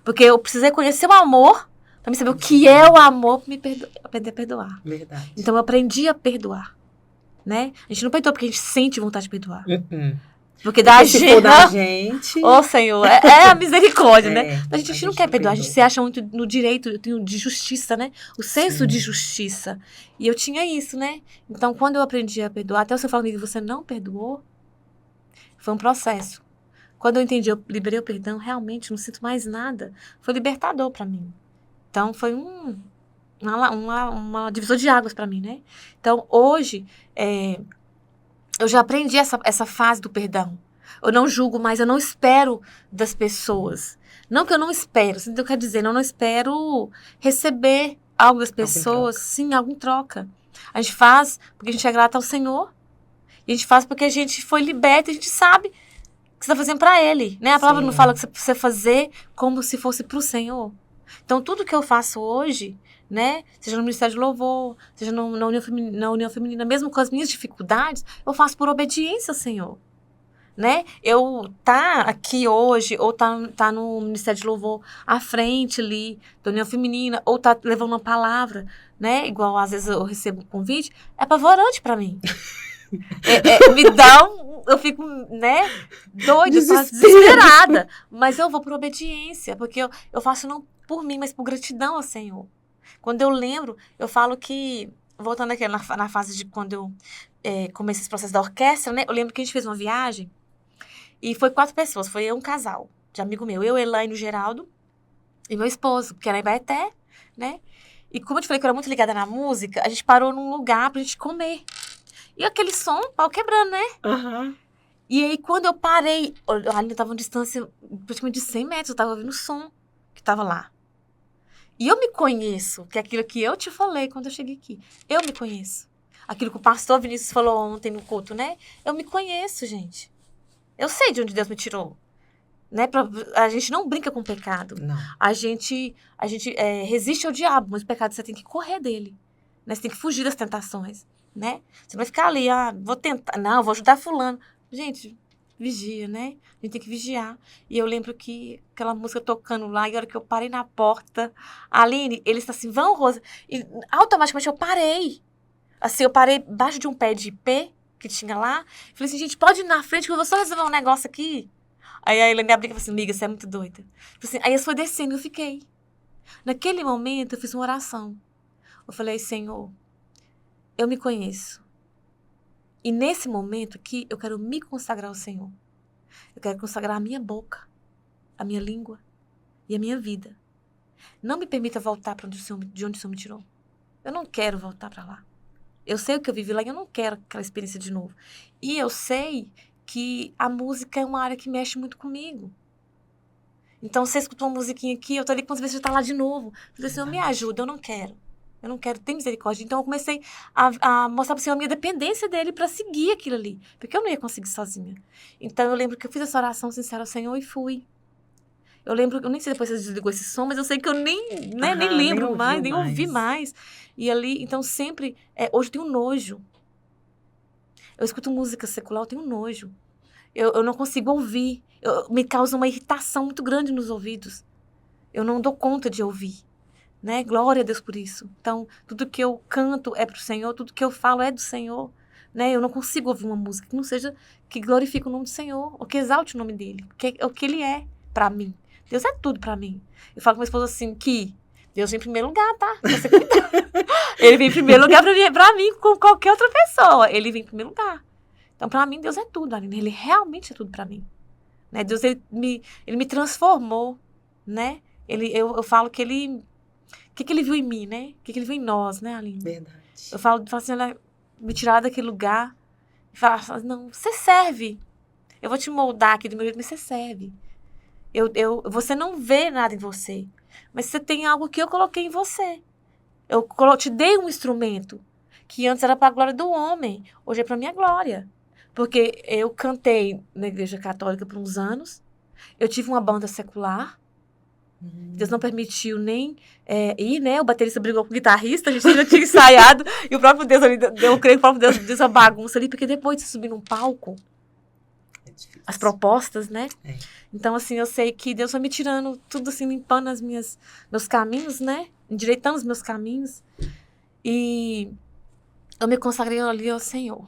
Porque eu precisei conhecer o amor para me saber o que é o amor para me aprender a perdoar. Verdade. Então eu aprendi a perdoar, né? A gente não perdoa porque a gente sente vontade de perdoar. Porque se for da gente... Ô, Senhor, é a misericórdia, né? A gente não quer perdoar, a gente se acha muito no direito de justiça, né? O senso de justiça. E eu tinha isso, né? Então, quando eu aprendi a perdoar, até você falando que você não perdoou, foi um processo. Quando eu entendi, eu liberei o perdão, realmente não sinto mais nada. Foi libertador para mim. Então, foi uma divisor de águas para mim, né? Então, hoje... eu já aprendi essa fase do perdão. Eu não julgo mais, eu não espero das pessoas. Não que eu não espero, assim, eu quero dizer, eu não espero receber algo das pessoas, sim, algo em troca. A gente faz porque a gente é grata ao Senhor. E a gente faz porque a gente foi liberta e a gente sabe que você está fazendo para Ele. Né? A palavra não fala que você precisa fazer como se fosse para o Senhor. Então, tudo que eu faço hoje... né? Seja no Ministério de Louvor, seja na União Feminina, mesmo com as minhas dificuldades, eu faço por obediência ao Senhor, né? Eu aqui hoje, ou tá no Ministério de Louvor à frente ali, da União Feminina, ou tá levando uma palavra, né? Igual às vezes eu recebo um convite, é apavorante para mim. Me dá eu fico, né, doida, desesperada, mas eu vou por obediência, porque eu faço não por mim, mas por gratidão ao Senhor. Quando eu lembro, eu falo que, voltando aqui na fase de quando eu comecei esse processo da orquestra, né? Eu lembro que a gente fez uma viagem e foi 4 pessoas, foi um casal de amigo meu, eu, Elaine, o Geraldo e meu esposo, que era em Ibaeté, né? E como eu te falei que eu era muito ligada na música, a gente parou num lugar pra gente comer. E aquele som, pau quebrando, né? E aí, quando eu parei, ali tava uma distância praticamente de 100 metros, eu tava ouvindo o som que tava lá. E eu me conheço, que é aquilo que eu te falei quando eu cheguei aqui. Eu me conheço. Aquilo que o pastor Vinícius falou ontem no culto, né? Eu me conheço, gente. Eu sei de onde Deus me tirou. Né? A gente não brinca com o pecado. Não. A gente resiste ao diabo, mas o pecado você tem que correr dele. Né? Você tem que fugir das tentações. Né? Você não vai ficar ali, vou tentar. Não, vou ajudar fulano. Gente, vigia, né? A gente tem que vigiar. E eu lembro que aquela música tocando lá, e a hora que eu parei na porta, Aline, ele está assim, vão, Rosa. E automaticamente eu parei. Assim, eu parei embaixo de um pé de ipê que tinha lá. Falei assim, gente, pode ir na frente que eu vou só resolver um negócio aqui. Aí a Elaine abriu e falou assim, amiga, você é muito doida. Assim, aí eu fui descendo e eu fiquei. Naquele momento, eu fiz uma oração. Eu falei, Senhor, eu me conheço. E nesse momento aqui, eu quero me consagrar ao Senhor. Eu quero consagrar a minha boca, a minha língua e a minha vida. Não me permita voltar para de onde o Senhor me tirou. Eu não quero voltar para lá. Eu sei o que eu vivi lá e eu não quero aquela experiência de novo. E eu sei que a música é uma área que mexe muito comigo. Então, você escutou uma musiquinha aqui, eu tô ali, quantas vezes você tá lá de novo? Eu falei, Senhor, me ajuda, eu não quero. Eu não quero ter misericórdia. Então, eu comecei a mostrar pro Senhor a minha dependência dele para seguir aquilo ali. Porque eu não ia conseguir sozinha. Então, eu lembro que eu fiz essa oração sincera ao Senhor e fui. Eu lembro, eu nem sei depois se você desligou esse som, mas eu sei que eu nem lembro mais, nem ouvi mais. E ali, então, sempre, hoje eu tenho nojo. Eu escuto música secular, eu tenho nojo. Eu não consigo ouvir. Me causa uma irritação muito grande nos ouvidos. Eu não dou conta de ouvir. Né? Glória a Deus por isso. Então, tudo que eu canto é pro Senhor, tudo que eu falo é do Senhor. Né? Eu não consigo ouvir uma música que não seja, que glorifique o nome do Senhor, ou que exalte o nome dele. Porque é o que ele é pra mim. Deus é tudo pra mim. Eu falo com minha esposa assim, que Deus vem em primeiro lugar, tá? Ele vem em primeiro lugar pra mim com qualquer outra pessoa. Ele vem em primeiro lugar. Então, pra mim, Deus é tudo, Aline. Ele realmente é tudo pra mim. Né? Deus, ele me transformou, né? Eu falo que ele... O que ele viu em mim, né? O que ele viu em nós, né, Aline? Verdade. Eu falo assim, ela me tirar daquele lugar e fala, não, você serve. Eu vou te moldar aqui do meu jeito, mas você serve. Você não vê nada em você, mas você tem algo que eu coloquei em você. Eu te dei um instrumento que antes era para a glória do homem, hoje é para minha glória. Porque eu cantei na igreja católica por uns anos, eu tive uma banda secular, Deus não permitiu nem ir, né? O baterista brigou com o guitarrista, a gente ainda tinha ensaiado, e o próprio Deus ali, eu creio que o próprio Deus deu essa bagunça ali, porque depois de subir num palco, as propostas, né? Então, assim, eu sei que Deus foi me tirando tudo assim, limpando meus caminhos, né? Endireitando os meus caminhos. E eu me consagrei ali ao Senhor.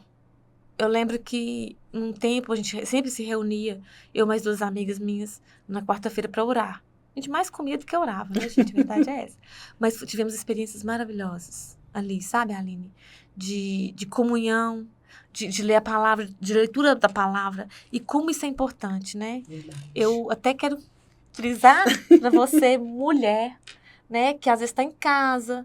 Eu lembro que, num tempo, a gente sempre se reunia, eu e mais 2 amigas minhas, na quarta-feira para orar. A gente mais comia do que orava, né, gente? A verdade é essa. Mas tivemos experiências maravilhosas ali, sabe, Aline? De comunhão, de ler a palavra, de leitura da palavra. E como isso é importante, né? Verdade. Eu até quero frisar para você, mulher, né? Que às vezes está em casa,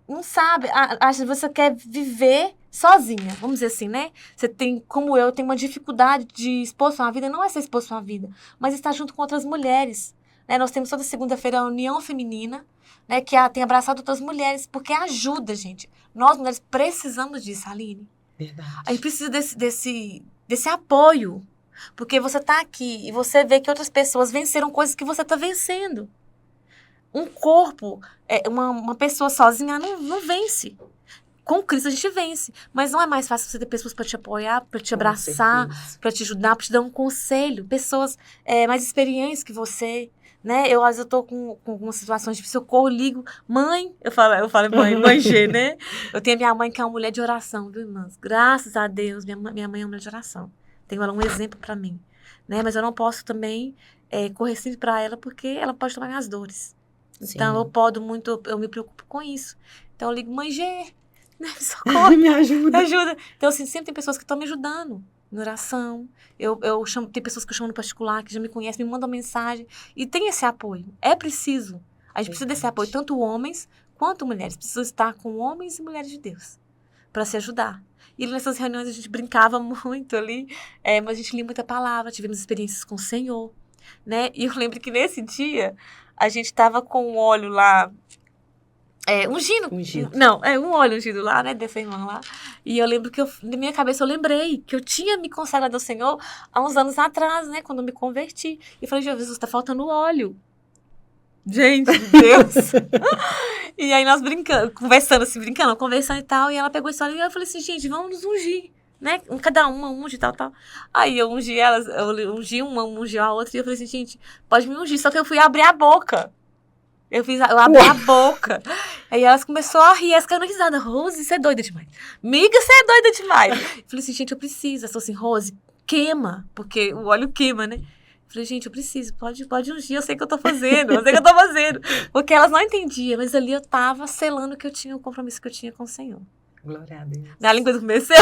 não sabe, acha que você quer viver sozinha, vamos dizer assim, né? Você tem, como eu, tem uma dificuldade de expor sua vida, não é ser expor sua vida, mas estar junto com outras mulheres, né? Nós temos toda segunda-feira a União Feminina, né? Que tem abraçado outras mulheres, porque ajuda, gente. Nós, mulheres, precisamos disso, Aline. Verdade. A gente precisa desse apoio, porque você tá aqui e você vê que outras pessoas venceram coisas que você tá vencendo. Um corpo, uma pessoa sozinha não vence. Com Cristo a gente vence. Mas não é mais fácil você ter pessoas para te apoiar, para te abraçar, para te ajudar, para te dar um conselho. Pessoas mais experientes que você, né? Às vezes eu tô com algumas situações de socorro, ligo, mãe, eu falo mãe G, né? Eu tenho a minha mãe que é uma mulher de oração, viu, irmãs? Graças a Deus, minha mãe é uma mulher de oração. Tenho ela um exemplo para mim, né? Mas eu não posso também correr sempre para ela, porque ela pode tomar minhas dores. Então, eu me preocupo com isso. Então, eu ligo, mãe G, né? Socorro. Me ajuda. Então, assim, sempre tem pessoas que estão me ajudando em oração. Tem pessoas que eu chamo no particular, que já me conhecem, me mandam mensagem. E tem esse apoio. É preciso. A gente precisa desse apoio, tanto homens quanto mulheres. Precisa estar com homens e mulheres de Deus para se ajudar. E nessas reuniões a gente brincava muito ali, mas a gente lia muita palavra, tivemos experiências com o Senhor, né? E eu lembro que nesse dia a gente estava com o óleo lá Ungindo. Ungido. Não, um óleo ungido lá, né, dessa irmã lá. E eu lembro que na minha cabeça eu lembrei que eu tinha me consagrado ao Senhor há uns anos atrás, né, quando eu me converti. E falei, Jesus, tá faltando óleo. Gente de Deus. E aí nós brincando, conversando e tal. E ela pegou esse óleo e eu falei assim, gente, vamos nos ungir, né? Cada uma unge e tal. Aí eu ungi elas, eu ungi uma, ungiu a outra. E eu falei assim, gente, pode me ungir. Só que eu fui abrir a boca. Eu abri a boca. Aí elas começaram a rir, elas ficaram risada. Rose, você é doida demais. Miga, você é doida demais. Eu falei assim, gente, eu preciso. Ela falou assim, Rose, queima, porque o óleo queima, né? Eu falei, gente, eu preciso, pode ungir, eu sei que eu tô fazendo. Porque elas não entendiam, mas ali eu tava selando que eu tinha o compromisso que eu tinha com o Senhor. Glória a Deus. Na língua do comeceu.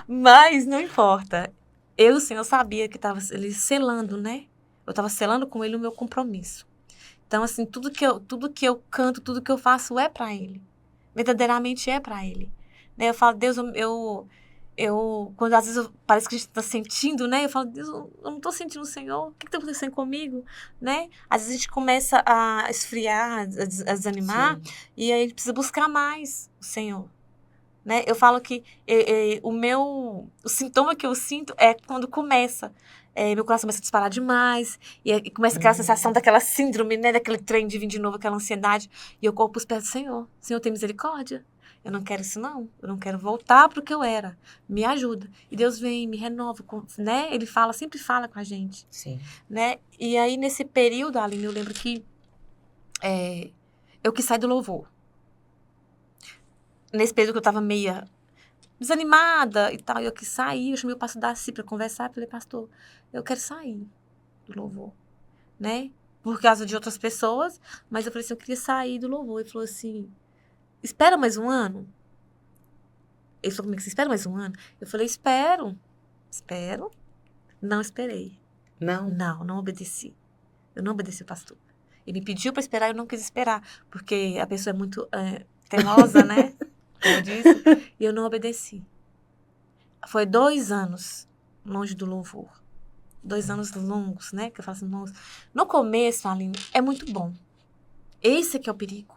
Mas não importa. O Senhor sabia que tava ele selando, né? Eu tava selando com ele o meu compromisso. Então, assim, tudo que eu canto, tudo que eu faço é para Ele. Verdadeiramente é para Ele. Né? Eu falo, Deus, quando às vezes parece que a gente está sentindo, né? Eu falo, Deus, eu não estou sentindo o Senhor. O que está acontecendo comigo? Né? Às vezes a gente começa a esfriar, a desanimar. Sim. E aí a gente precisa buscar mais o Senhor. Né? Eu falo que o sintoma que eu sinto é quando começa. Meu coração começa a disparar demais, e começa aquela sensação daquela síndrome, né, daquele trem de vir de novo, aquela ansiedade, e eu corro para os pés do Senhor. Senhor, tem misericórdia. Eu não quero isso, não. Eu não quero voltar para o que eu era. Me ajuda. E Deus vem, me renova, né? Ele sempre fala com a gente. Sim. Né? E aí, nesse período, Aline, eu lembro que eu quis sair do louvor. Nesse período que eu estava meia desanimada e tal, eu quis sair, eu chamei o pastor Darcy para conversar, falei, pastor, eu quero sair do louvor, né? Por causa de outras pessoas, mas eu falei assim, eu queria sair do louvor. Ele falou assim, espera mais um ano? Ele falou comigo, você espera mais um ano? Eu falei, espero. Não esperei. Não obedeci. Eu não obedeci o pastor. Ele me pediu para esperar, eu não quis esperar, porque a pessoa é muito teimosa, né? Como eu disse, e eu não obedeci. Foi 2 anos longe do louvor. 2 anos longos, né? Que eu falo assim, nossa. No começo, Aline, é muito bom. Esse que é o perigo.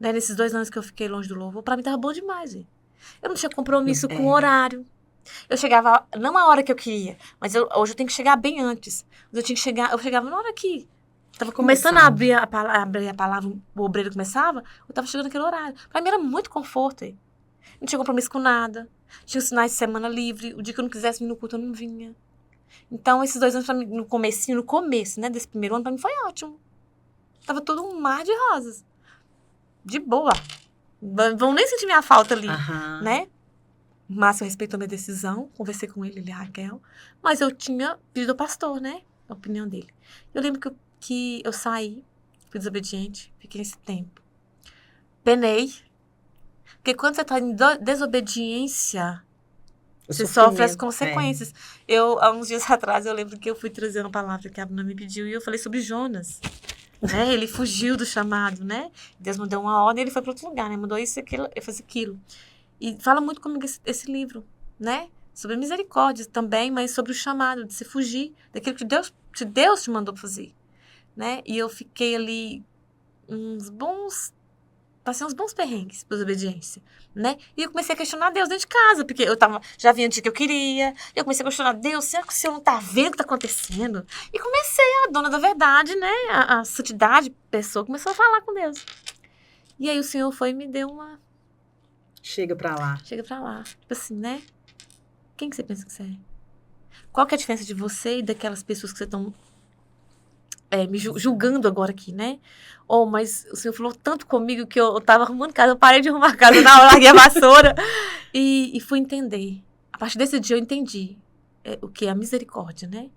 Né? Nesses 2 anos que eu fiquei longe do louvor, pra mim tava bom demais, hein? Eu não tinha compromisso com o horário. Eu chegava, não a hora que eu queria, mas hoje eu tenho que chegar bem antes. Eu chegava na hora que tava começando a abrir a palavra, o obreiro começava, eu tava chegando naquele horário. Pra mim era muito conforto. Hein? Não tinha compromisso com nada. Tinha os finais de semana livre. O dia que eu não quisesse vir no culto, eu não vinha. Então, esses 2 anos pra mim, no começo, né, desse primeiro ano, pra mim foi ótimo. Tava todo um mar de rosas. De boa. Vão nem sentir minha falta ali, né? O Márcio respeitou minha decisão, conversei com ele e a Raquel, mas eu tinha pedido ao pastor, né, a opinião dele. Eu lembro que eu saí, fui desobediente, fiquei nesse tempo. Penei, porque quando você tá em desobediência, você sofre as consequências. Há uns dias atrás, eu lembro que eu fui trazer uma palavra que a Bruna me pediu e eu falei sobre Jonas. Né? Ele fugiu do chamado, né? Deus mandou uma ordem e ele foi para outro lugar, né? Mandou isso, aquilo, eu fiz aquilo. E fala muito comigo esse livro, né? Sobre misericórdia também, mas sobre o chamado de se fugir daquilo que Deus te mandou fazer, né? E eu fiquei ali passei uns bons perrengues por desobediência, né? E eu comecei a questionar Deus dentro de casa, porque já vinha o dia que eu queria, eu comecei a questionar Deus, será que o Senhor não tá vendo o que tá acontecendo? E comecei, a dona da verdade, né? A santidade, pessoa, começou a falar com Deus. E aí o Senhor foi e me deu uma... Chega pra lá. Tipo assim, né? Quem que você pensa que você é? Qual que é a diferença de você e daquelas pessoas que você estão me julgando agora aqui, né? Mas o Senhor falou tanto comigo que eu tava arrumando casa, eu parei de arrumar casa na hora, larguei a vassoura e fui entender. A partir desse dia eu entendi o que é a misericórdia, né?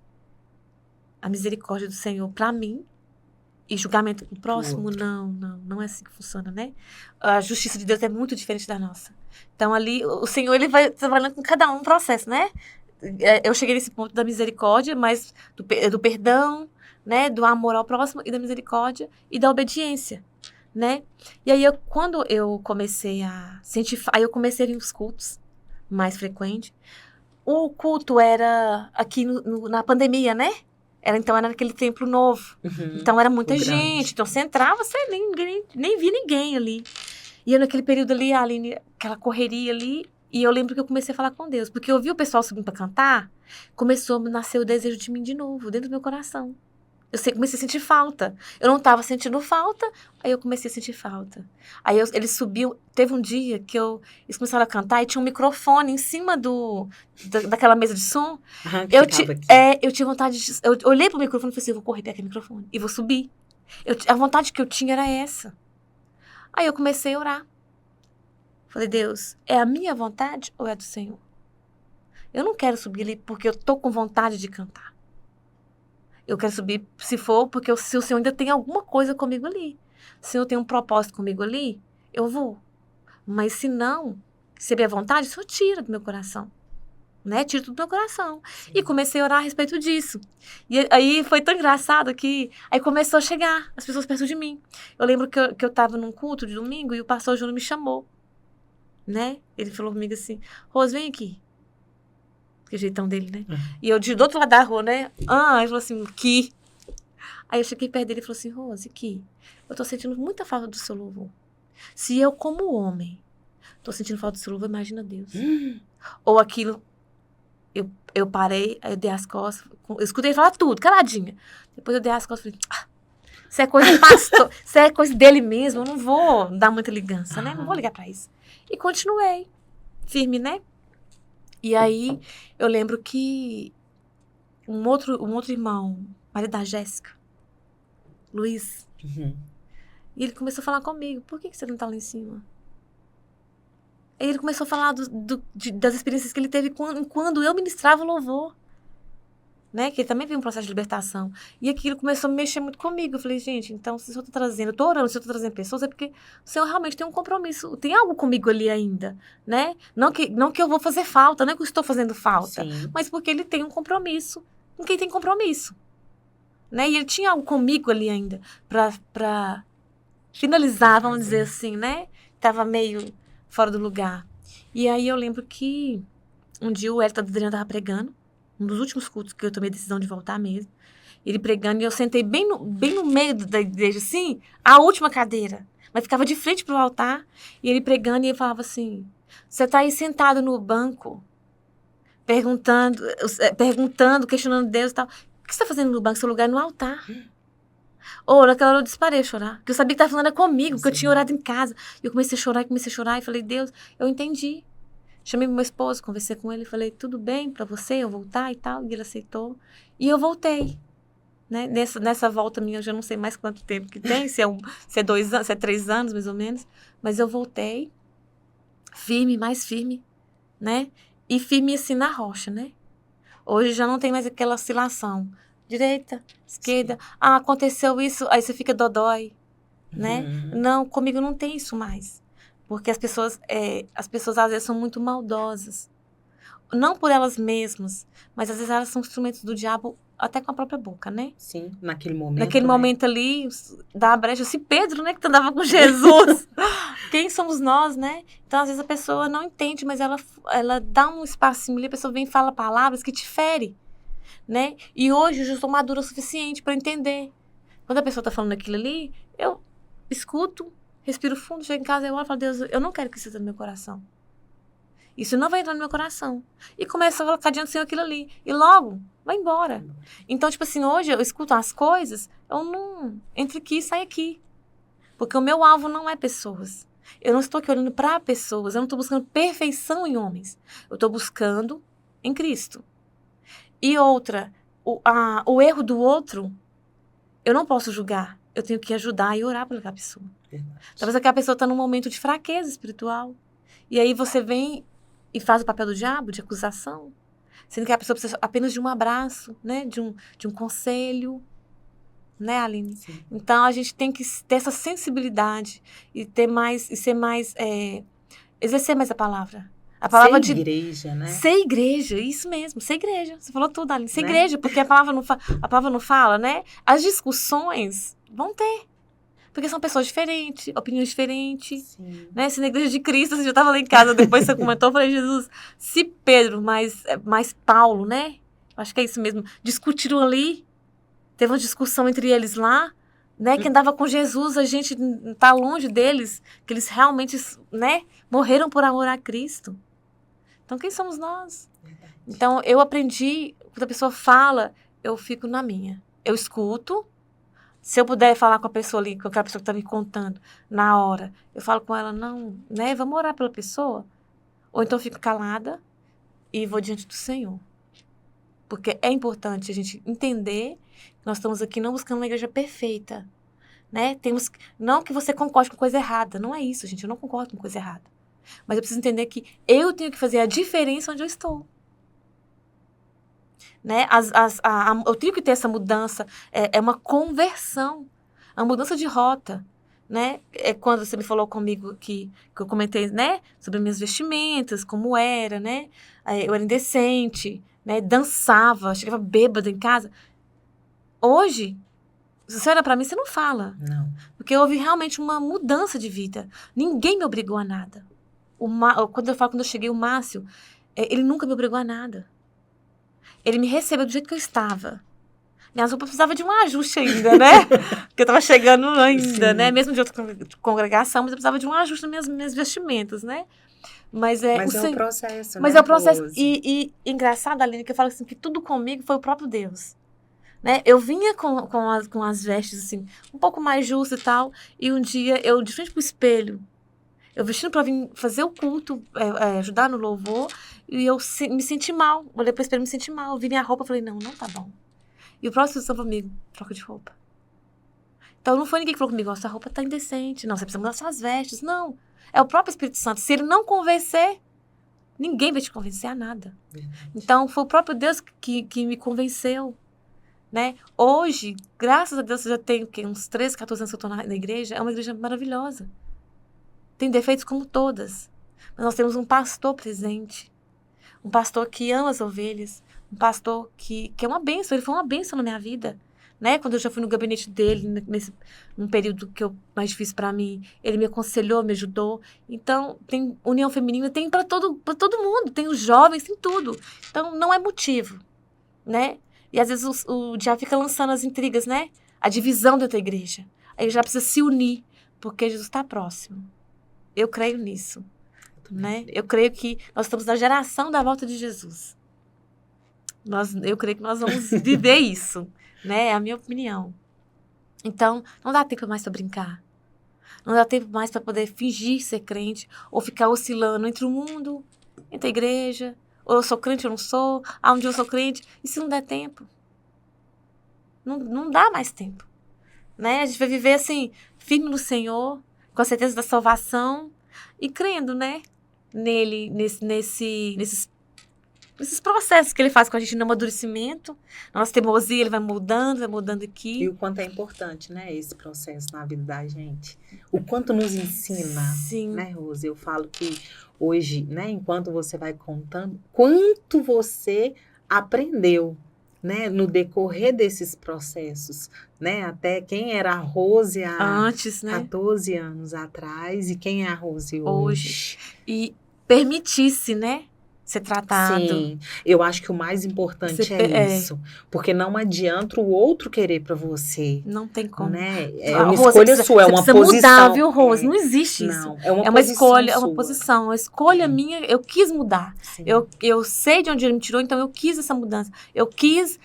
A misericórdia do Senhor pra mim e julgamento do próximo, não é assim que funciona, né? A justiça de Deus é muito diferente da nossa. Então ali, o Senhor, ele vai trabalhando com cada um processo, né? Eu cheguei nesse ponto da misericórdia, mas do perdão, né, do amor ao próximo e da misericórdia e da obediência, né? E aí, quando eu comecei a sentir... Aí eu comecei a ir nos cultos mais frequente. O culto era aqui na pandemia, né? Então era naquele templo novo. Uhum. Então era muita Grande. gente. Então você entrava, você nem via ninguém ali. E eu naquele período ali, Aline, aquela correria ali, e eu lembro que eu comecei a falar com Deus. Porque eu vi o pessoal subindo pra cantar, começou a nascer o desejo de mim de novo, dentro do meu coração. Comecei a sentir falta. Eu não estava sentindo falta, aí eu comecei a sentir falta. Aí eles subiam. Teve um dia que eles começaram a cantar e tinha um microfone em cima daquela mesa de som. Eu tinha vontade de. Eu olhei pro microfone e falei assim: eu vou correr até aquele microfone e vou subir. A vontade que eu tinha era essa. Aí eu comecei a orar. Falei: Deus, é a minha vontade ou é a do Senhor? Eu não quero subir ali porque eu tô com vontade de cantar. Eu quero subir, se for, porque se o Senhor ainda tem alguma coisa comigo ali. Se o Senhor tem um propósito comigo ali, eu vou. Mas se não, se é minha vontade, o Senhor tira do meu coração. Né? Tira tudo do meu coração. Sim. E comecei a orar a respeito disso. E aí foi tão engraçado que aí começou a chegar as pessoas perto de mim. Eu lembro que eu estava num culto de domingo e o pastor Júnior me chamou. Né? Ele falou comigo assim: Rose, vem aqui. Que jeitão dele, né? E eu do outro lado da rua, né? Ele falou assim, que? Aí eu cheguei perto dele e falou assim: Rose, que? Eu tô sentindo muita falta do seu louvor. Se eu, como homem, tô sentindo falta do seu louvor, imagina Deus. Ou aquilo, eu parei, aí eu dei as costas, eu escutei ele falar tudo, caladinha. Depois eu dei as costas e falei: isso é coisa do pastor, isso é coisa dele mesmo, eu não vou dar muita ligança, né? Não vou ligar pra isso. E continuei, firme, né? E aí, eu lembro que um outro irmão, marido da Jéssica, Luiz, e ele começou a falar comigo: por que você não tá lá em cima? Aí ele começou a falar das experiências que ele teve quando eu ministrava o louvor. Né? Que ele também viu um processo de libertação. E aquilo começou a mexer muito comigo. Eu falei: gente, então se eu tô trazendo, eu tô orando, se eu tô trazendo pessoas, é porque o Senhor realmente tem um compromisso, tem algo comigo ali ainda, né? Não que eu vou fazer falta, não é que eu estou fazendo falta, sim, mas porque ele tem um compromisso com quem tem compromisso, né? E ele tinha algo comigo ali ainda pra finalizar, vamos dizer assim, né? Tava meio fora do lugar. E aí eu lembro que um dia o Hélio Adriano tava pregando, um dos últimos cultos que eu tomei a decisão de voltar mesmo. Ele pregando, e eu sentei bem no meio da igreja, assim, a última cadeira. Mas ficava de frente pro altar, e ele pregando, e ele falava assim: você tá aí sentado no banco, perguntando, questionando Deus e tal. O que você tá fazendo no banco? Seu lugar é no altar. Naquela hora eu disparei a chorar. Porque eu sabia que tava falando comigo, porque eu tinha orado em casa. E eu comecei a chorar, e falei: Deus, eu entendi. Chamei meu esposo, conversei com ele e falei: tudo bem pra você eu voltar e tal? E ele aceitou. E eu voltei. Né? Nessa volta minha, eu já não sei mais quanto tempo que tem, se é 2 anos, se é 3 anos, mais ou menos. Mas eu voltei, firme, mais firme, né? E firme assim na rocha, né? Hoje já não tem mais aquela oscilação. Direita, esquerda. Sim. Aconteceu isso, aí você fica dodói, né? Não, comigo não tem isso mais. Porque as pessoas às vezes são muito maldosas. Não por elas mesmas, mas às vezes elas são instrumentos do diabo até com a própria boca, né? Sim, naquele momento. Naquele momento ali, dá a brecha. Se Pedro, né, que andava com Jesus. Quem somos nós, né? Então, às vezes a pessoa não entende, mas ela dá um espacinho ali, a pessoa vem e fala palavras que te ferem, né? E hoje eu já sou madura o suficiente para entender. Quando a pessoa tá falando aquilo ali, eu escuto, respiro fundo, chego em casa, eu olho e falo: Deus, eu não quero que isso esteja no meu coração. Isso não vai entrar no meu coração. E começa a colocar diante do Senhor aquilo ali. E logo, vai embora. Então, tipo assim, hoje eu escuto as coisas, eu não... Entre aqui e sai aqui. Porque o meu alvo não é pessoas. Eu não estou aqui olhando para pessoas. Eu não estou buscando perfeição em homens. Eu estou buscando em Cristo. E outra, o erro do outro, eu não posso julgar. Eu tenho que ajudar e orar por aquela pessoa. Verdade. Talvez aquela pessoa está num momento de fraqueza espiritual. E aí você vem e faz o papel do diabo, de acusação. Sendo que a pessoa precisa apenas de um abraço, né? De um conselho. Né, Aline? Sim. Então, a gente tem que ter essa sensibilidade e exercer mais a palavra. A palavra ser igreja, né? Ser igreja, isso mesmo, ser igreja. Você falou tudo, Aline. Ser igreja, porque a palavra não fala, né? As discussões vão ter. Porque são pessoas diferentes, opiniões diferentes. Sim. Né? Se na igreja de Cristo, você já estava lá em casa, depois você comentou, eu falei: Jesus, se Pedro mais Paulo, né? Acho que é isso mesmo, discutiram ali, Teve uma discussão entre eles lá, né? Que andava com Jesus, a gente tá longe deles, que eles realmente, né? Morreram por amor a Cristo. Então, quem somos nós? Então, eu aprendi, quando a pessoa fala, eu fico na minha. Eu escuto. Se eu puder falar com a pessoa ali, com aquela pessoa que está me contando, na hora, eu falo com ela, não, né? Vamos orar pela pessoa. Ou então eu fico calada e vou diante do Senhor. Porque é importante a gente entender que nós estamos aqui não buscando uma igreja perfeita, né? Não que você concorde com coisa errada, não é isso, gente, eu não concordo com coisa errada. Mas eu preciso entender que eu tenho que fazer a diferença onde eu estou. Né? Eu tenho que ter essa mudança, é uma conversão, uma mudança de rota. Né? É quando você me falou comigo que eu comentei, né, sobre minhas vestimentas, como era, né? Eu era indecente, né? Dançava, chegava bêbada em casa. Hoje, se você olha pra mim, você não fala. Não. Porque houve realmente uma mudança de vida. Ninguém me obrigou a nada. Quando eu cheguei, o Márcio, ele nunca me obrigou a nada. Ele me recebeu do jeito que eu estava. Minhas roupas precisavam de um ajuste ainda, né? Porque eu estava chegando ainda, né? Mesmo de outra congregação, mas eu precisava de um ajuste nas minhas vestimentas, né? Mas é o processo, mas né, é o processo. Rose? E engraçado, Aline, que eu falo assim, que tudo comigo foi o próprio Deus. Né? Eu vinha com as vestes, assim, um pouco mais justas e tal, e um dia, eu de frente pro espelho, eu vestindo para vir fazer o culto, ajudar no louvor, e eu me senti mal. Olhei pro espelho e me senti mal. Vi minha roupa e falei, não tá bom. E o próximo estava comigo, troca de roupa. Então não foi ninguém que falou comigo, essa roupa tá indecente. Não, você precisa mudar suas vestes. Não, é o próprio Espírito Santo. Se ele não convencer, ninguém vai te convencer a nada. Então foi o próprio Deus que me convenceu. Né? Hoje, graças a Deus, eu já tenho uns 13, 14 anos que eu estou na igreja. É uma igreja maravilhosa. Tem defeitos como todas. Mas nós temos um pastor presente. Um pastor que ama as ovelhas. Um pastor que é uma bênção. Ele foi uma bênção na minha vida. Né? Quando eu já fui no gabinete dele, num período mais difícil para mim, ele me aconselhou, me ajudou. Então, tem união feminina, tem para todo mundo. Tem os jovens, tem tudo. Então, não é motivo. Né? E às vezes o diabo fica lançando as intrigas, né? A divisão dentro da igreja. Aí já precisa se unir, porque Jesus está próximo. Eu creio nisso. Né? Eu creio que nós estamos na geração da volta de Jesus. Eu creio que nós vamos viver isso. Né? É a minha opinião. Então, não dá tempo mais para brincar. Não dá tempo mais para poder fingir ser crente ou ficar oscilando entre o mundo, entre a igreja. Ou eu sou crente ou não sou. Um dia eu sou crente. E se não der tempo? Não dá mais tempo. Né? A gente vai viver assim, firme no Senhor, com a certeza da salvação e crendo, né? Nele, nesses processos que ele faz com a gente no amadurecimento. Na nossa teimosia, ele vai mudando aqui. E o quanto é importante, né? Esse processo na vida da gente. O quanto nos ensina. Sim. Né, Rose? Eu falo que hoje, né? Enquanto você vai contando, quanto você aprendeu, né? No decorrer desses processos, né? Até quem era a Rose antes, né? 14 anos atrás e quem é a Rose hoje. E permitisse, né? Ser tratado. Sim, eu acho que o mais importante é isso. Porque não adianta o outro querer para você. Não tem como. Né? É uma escolha sua, é uma posição. Você precisa mudar, viu, Rose? Não existe isso. Não, é uma escolha, sua. É uma posição. Uma escolha minha, eu quis mudar. Eu sei de onde ele me tirou, então eu quis essa mudança. Eu quis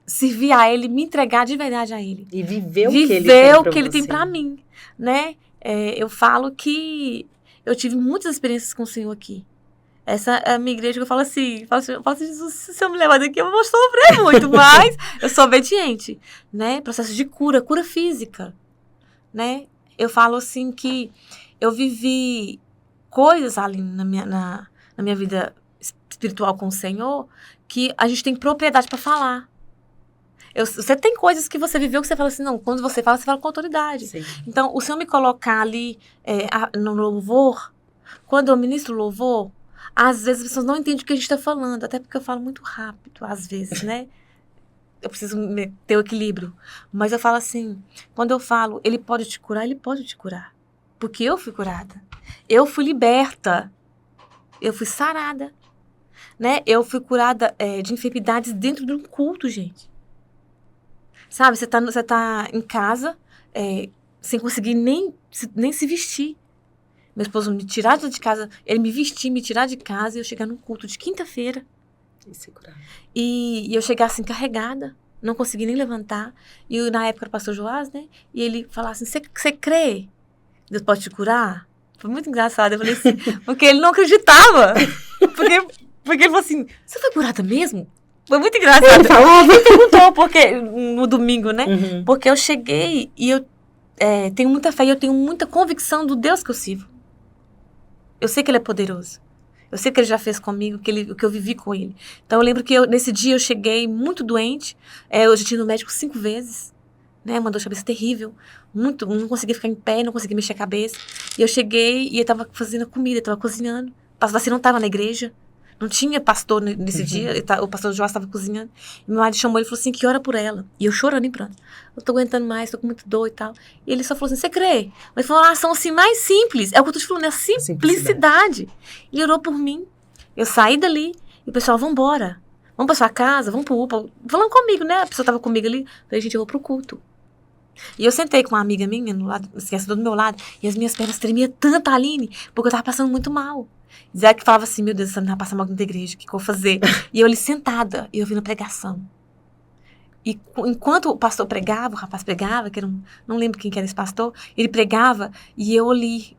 servir a ele, me entregar de verdade a ele. E viver o que ele tem para mim. Né? Eu falo que eu tive muitas experiências com o Senhor aqui. Essa é a minha igreja que eu falo assim, Jesus, se eu me levar daqui, eu vou sofrer muito, mas eu sou obediente, né? Processo de cura física, né? Eu falo assim que eu vivi coisas ali na minha vida espiritual com o Senhor que a gente tem propriedade para falar. Você tem coisas que você viveu que você fala assim, não, quando você fala com autoridade. Sim. Então, o Senhor me colocar ali no louvor, quando eu ministro louvor, às vezes as pessoas não entendem o que a gente está falando, até porque eu falo muito rápido, às vezes, né? Eu preciso ter o equilíbrio. Mas eu falo assim, quando eu falo, ele pode te curar, porque eu fui curada. Eu fui liberta. Eu fui sarada. Né? Eu fui curada de enfermidades dentro de um culto, gente. Sabe, você tá em casa, sem conseguir nem se vestir. Meu esposo me tirar de casa, ele me vestir, me tirar de casa e eu chegar num culto de quinta-feira. E eu chegar assim, carregada, não consegui nem levantar. E na época era o pastor Joás, né? E ele falava assim, você crê? Deus pode te curar? Foi muito engraçado. Eu falei assim, porque ele não acreditava. Porque ele falou assim, você foi curada mesmo? Foi muito engraçado. Ele perguntou porque, no domingo, né? Uhum. Porque eu cheguei e eu tenho muita fé e eu tenho muita convicção do Deus que eu sirvo. Eu sei que ele é poderoso. Eu sei que ele já fez comigo, o que eu vivi com ele. Então eu lembro que nesse dia eu cheguei muito doente. Eu já tinha ido no médico 5 vezes. Né? Uma dor de cabeça terrível. Muito, não conseguia ficar em pé, não conseguia mexer a cabeça. E eu cheguei e eu tava fazendo comida, eu tava cozinhando. O pastor assim não tava na igreja. Não tinha pastor nesse dia. O pastor Joás estava cozinhando. E meu marido chamou ele e falou assim, que ora por ela. E eu chorando em pranto. Eu tô aguentando mais, tô com muito dor e tal. E ele só falou assim, você crê? Mas foi uma oração assim mais simples. É o que eu tô te falando, é a simplicidade. Ele orou por mim. Eu saí dali e o pessoal, vambora. Vamos pra sua casa, vamos pro UPA. Falando comigo, né? A pessoa tava comigo ali. Falei, gente, eu vou pro culto. E eu sentei com uma amiga minha, do meu lado, e as minhas pernas tremiam tanto, Aline, porque eu tava passando muito mal. Zé que falava assim, meu Deus, essa menina vai passar mal na igreja, o que eu vou fazer? E eu ali sentada, e ouvindo pregação. E enquanto o pastor pregava, o rapaz pregava, não lembro quem que era esse pastor, ele pregava, e eu ali,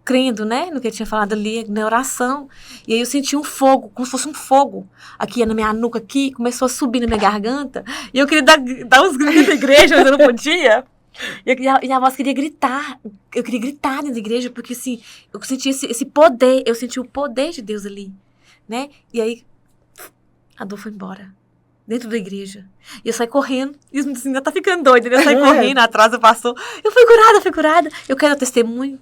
crendo, né, no que ele tinha falado ali, na oração. E aí eu senti um fogo, como se fosse um fogo, aqui na minha nuca, aqui, começou a subir na minha garganta, e eu queria dar uns gritos na igreja, mas eu não podia. E a voz queria gritar. Eu queria gritar dentro da igreja, porque assim, eu senti esse poder, eu senti o poder de Deus ali, né? E aí, a dor foi embora, dentro da igreja. E eu saí correndo, e os meninos assim, tá ficando doido, né? Eu saí correndo atrás do pastor. Eu fui curada, eu quero testemunho.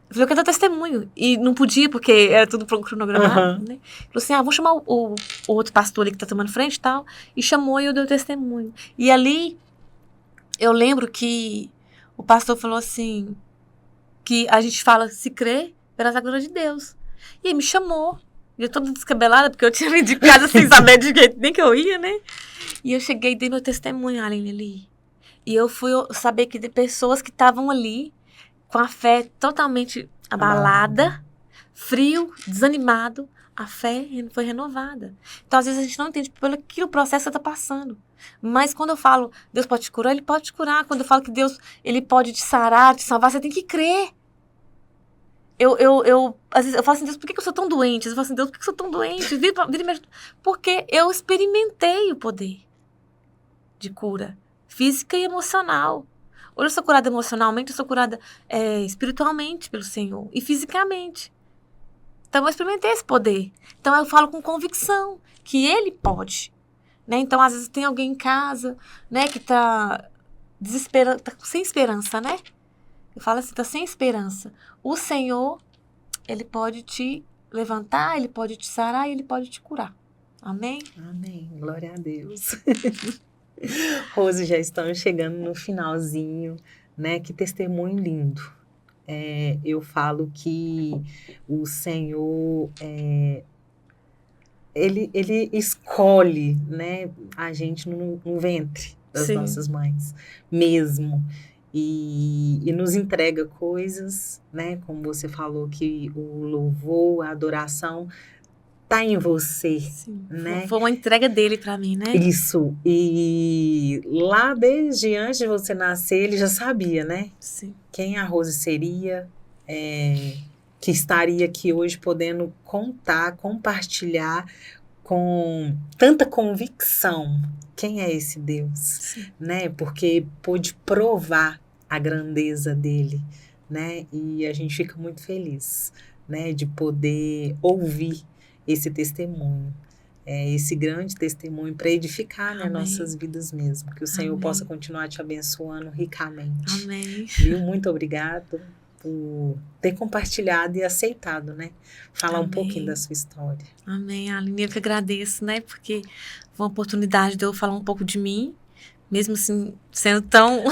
Eu falei, eu quero dar testemunho. E não podia, porque era tudo cronogramado, né? Falei assim, vamos chamar o outro pastor ali que tá tomando frente e tal. E chamou e eu dei o testemunho. E ali, eu lembro que o pastor falou assim, que a gente fala, se crê, verás a glória de Deus. E aí me chamou. E eu toda descabelada, porque eu tinha vindo de casa sem saber de jeito nem que eu ia, né? E eu cheguei e dei meu testemunho ali. E eu fui saber que de pessoas que estavam ali, com a fé totalmente abalada, frio, desanimado, a fé foi renovada. Então, às vezes, a gente não entende pelo que o processo está passando. Mas quando eu falo, Deus pode te curar, Ele pode te curar. Quando eu falo que Deus, Ele pode te sarar, te salvar, você tem que crer. Às vezes, eu falo assim, Deus, por que eu sou tão doente? Eu falo assim, Deus, por que eu sou tão doente? Vira e mexe. Porque eu experimentei o poder de cura física e emocional. Hoje eu sou curada emocionalmente, eu sou curada espiritualmente pelo Senhor e fisicamente. Então eu experimentei esse poder. Então eu falo com convicção que Ele pode. Né? Então às vezes tem alguém em casa, né, que tá sem esperança, né? Eu falo assim, tá sem esperança. O Senhor, Ele pode te levantar, Ele pode te sarar e Ele pode te curar. Amém? Amém. Glória a Deus. Rose, já estamos chegando no finalzinho, né? Que testemunho lindo. Eu falo que o Senhor, ele escolhe, né, a gente no ventre das Sim. nossas mães, mesmo. E nos entrega coisas, né? Como você falou, que o louvor, a adoração tá em você. Sim. Né? Foi uma entrega dele para mim, né? Isso. E lá desde antes de você nascer, ele já sabia, né? Sim. Quem a Rose seria, que estaria aqui hoje podendo contar, compartilhar com tanta convicção. Quem é esse Deus? Sim. Né? Porque pôde provar a grandeza dele, né? E a gente fica muito feliz, né? De poder ouvir esse testemunho, esse grande testemunho para edificar, né, nossas vidas mesmo. Que o Senhor possa continuar te abençoando ricamente. Amém. Viu? Muito obrigado por ter compartilhado e aceitado, né? Falar um pouquinho da sua história. Amém, Aline, eu que agradeço, né? Porque foi uma oportunidade de eu falar um pouco de mim, mesmo assim, sendo tão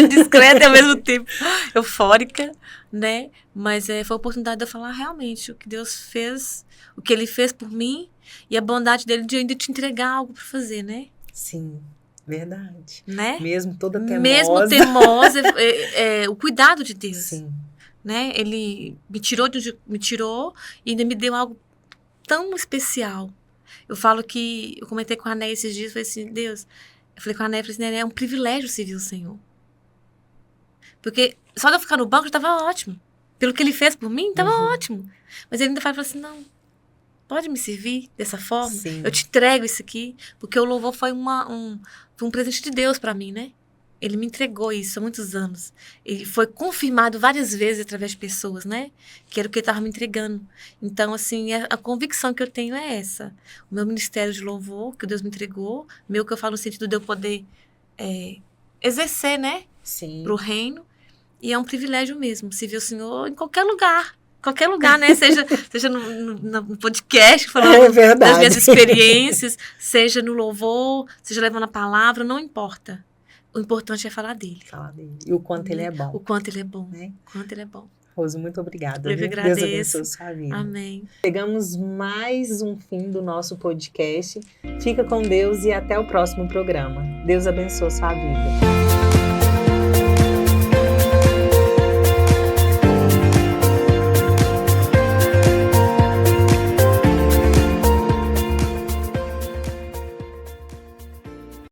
discreta e ao mesmo tempo eufórica, né? Mas foi a oportunidade de eu falar realmente o que Deus fez, o que Ele fez por mim e a bondade dele de ainda te entregar algo para fazer, né? Sim. Verdade. né? Mesmo toda teimosa. Mesmo teimosa, o cuidado de Deus. Sim. Né? Ele me tirou e ainda me deu algo tão especial. Eu comentei com a Né esses dias, falei assim, Deus, eu falei com a Né, falei assim, é um privilégio servir o Senhor. Porque só de eu ficar no banco já estava ótimo. Pelo que ele fez por mim, estava ótimo. Mas ele ainda fala assim, não, pode me servir dessa forma? Sim. Eu te entrego isso aqui. Porque o louvor foi um presente de Deus para mim, né? Ele me entregou isso há muitos anos. E foi confirmado várias vezes através de pessoas, né? Que era o que ele estava me entregando. Então, assim, a convicção que eu tenho é essa. O meu ministério de louvor, que Deus me entregou, meu que eu falo no sentido de eu poder exercer, né? Sim. Para o reino. E é um privilégio mesmo, servir o Senhor em qualquer lugar. Qualquer lugar, né? Seja no podcast, falando das minhas experiências, seja no louvor, seja levando a palavra, não importa. O importante é falar dele. Falar dele. E o quanto ele é bom. O quanto ele é bom. Né? O quanto ele é bom. Rose, muito obrigada. Eu que agradeço. Deus abençoe sua vida. Amém. Chegamos mais um fim do nosso podcast. Fica com Deus e até o próximo programa. Deus abençoe sua vida.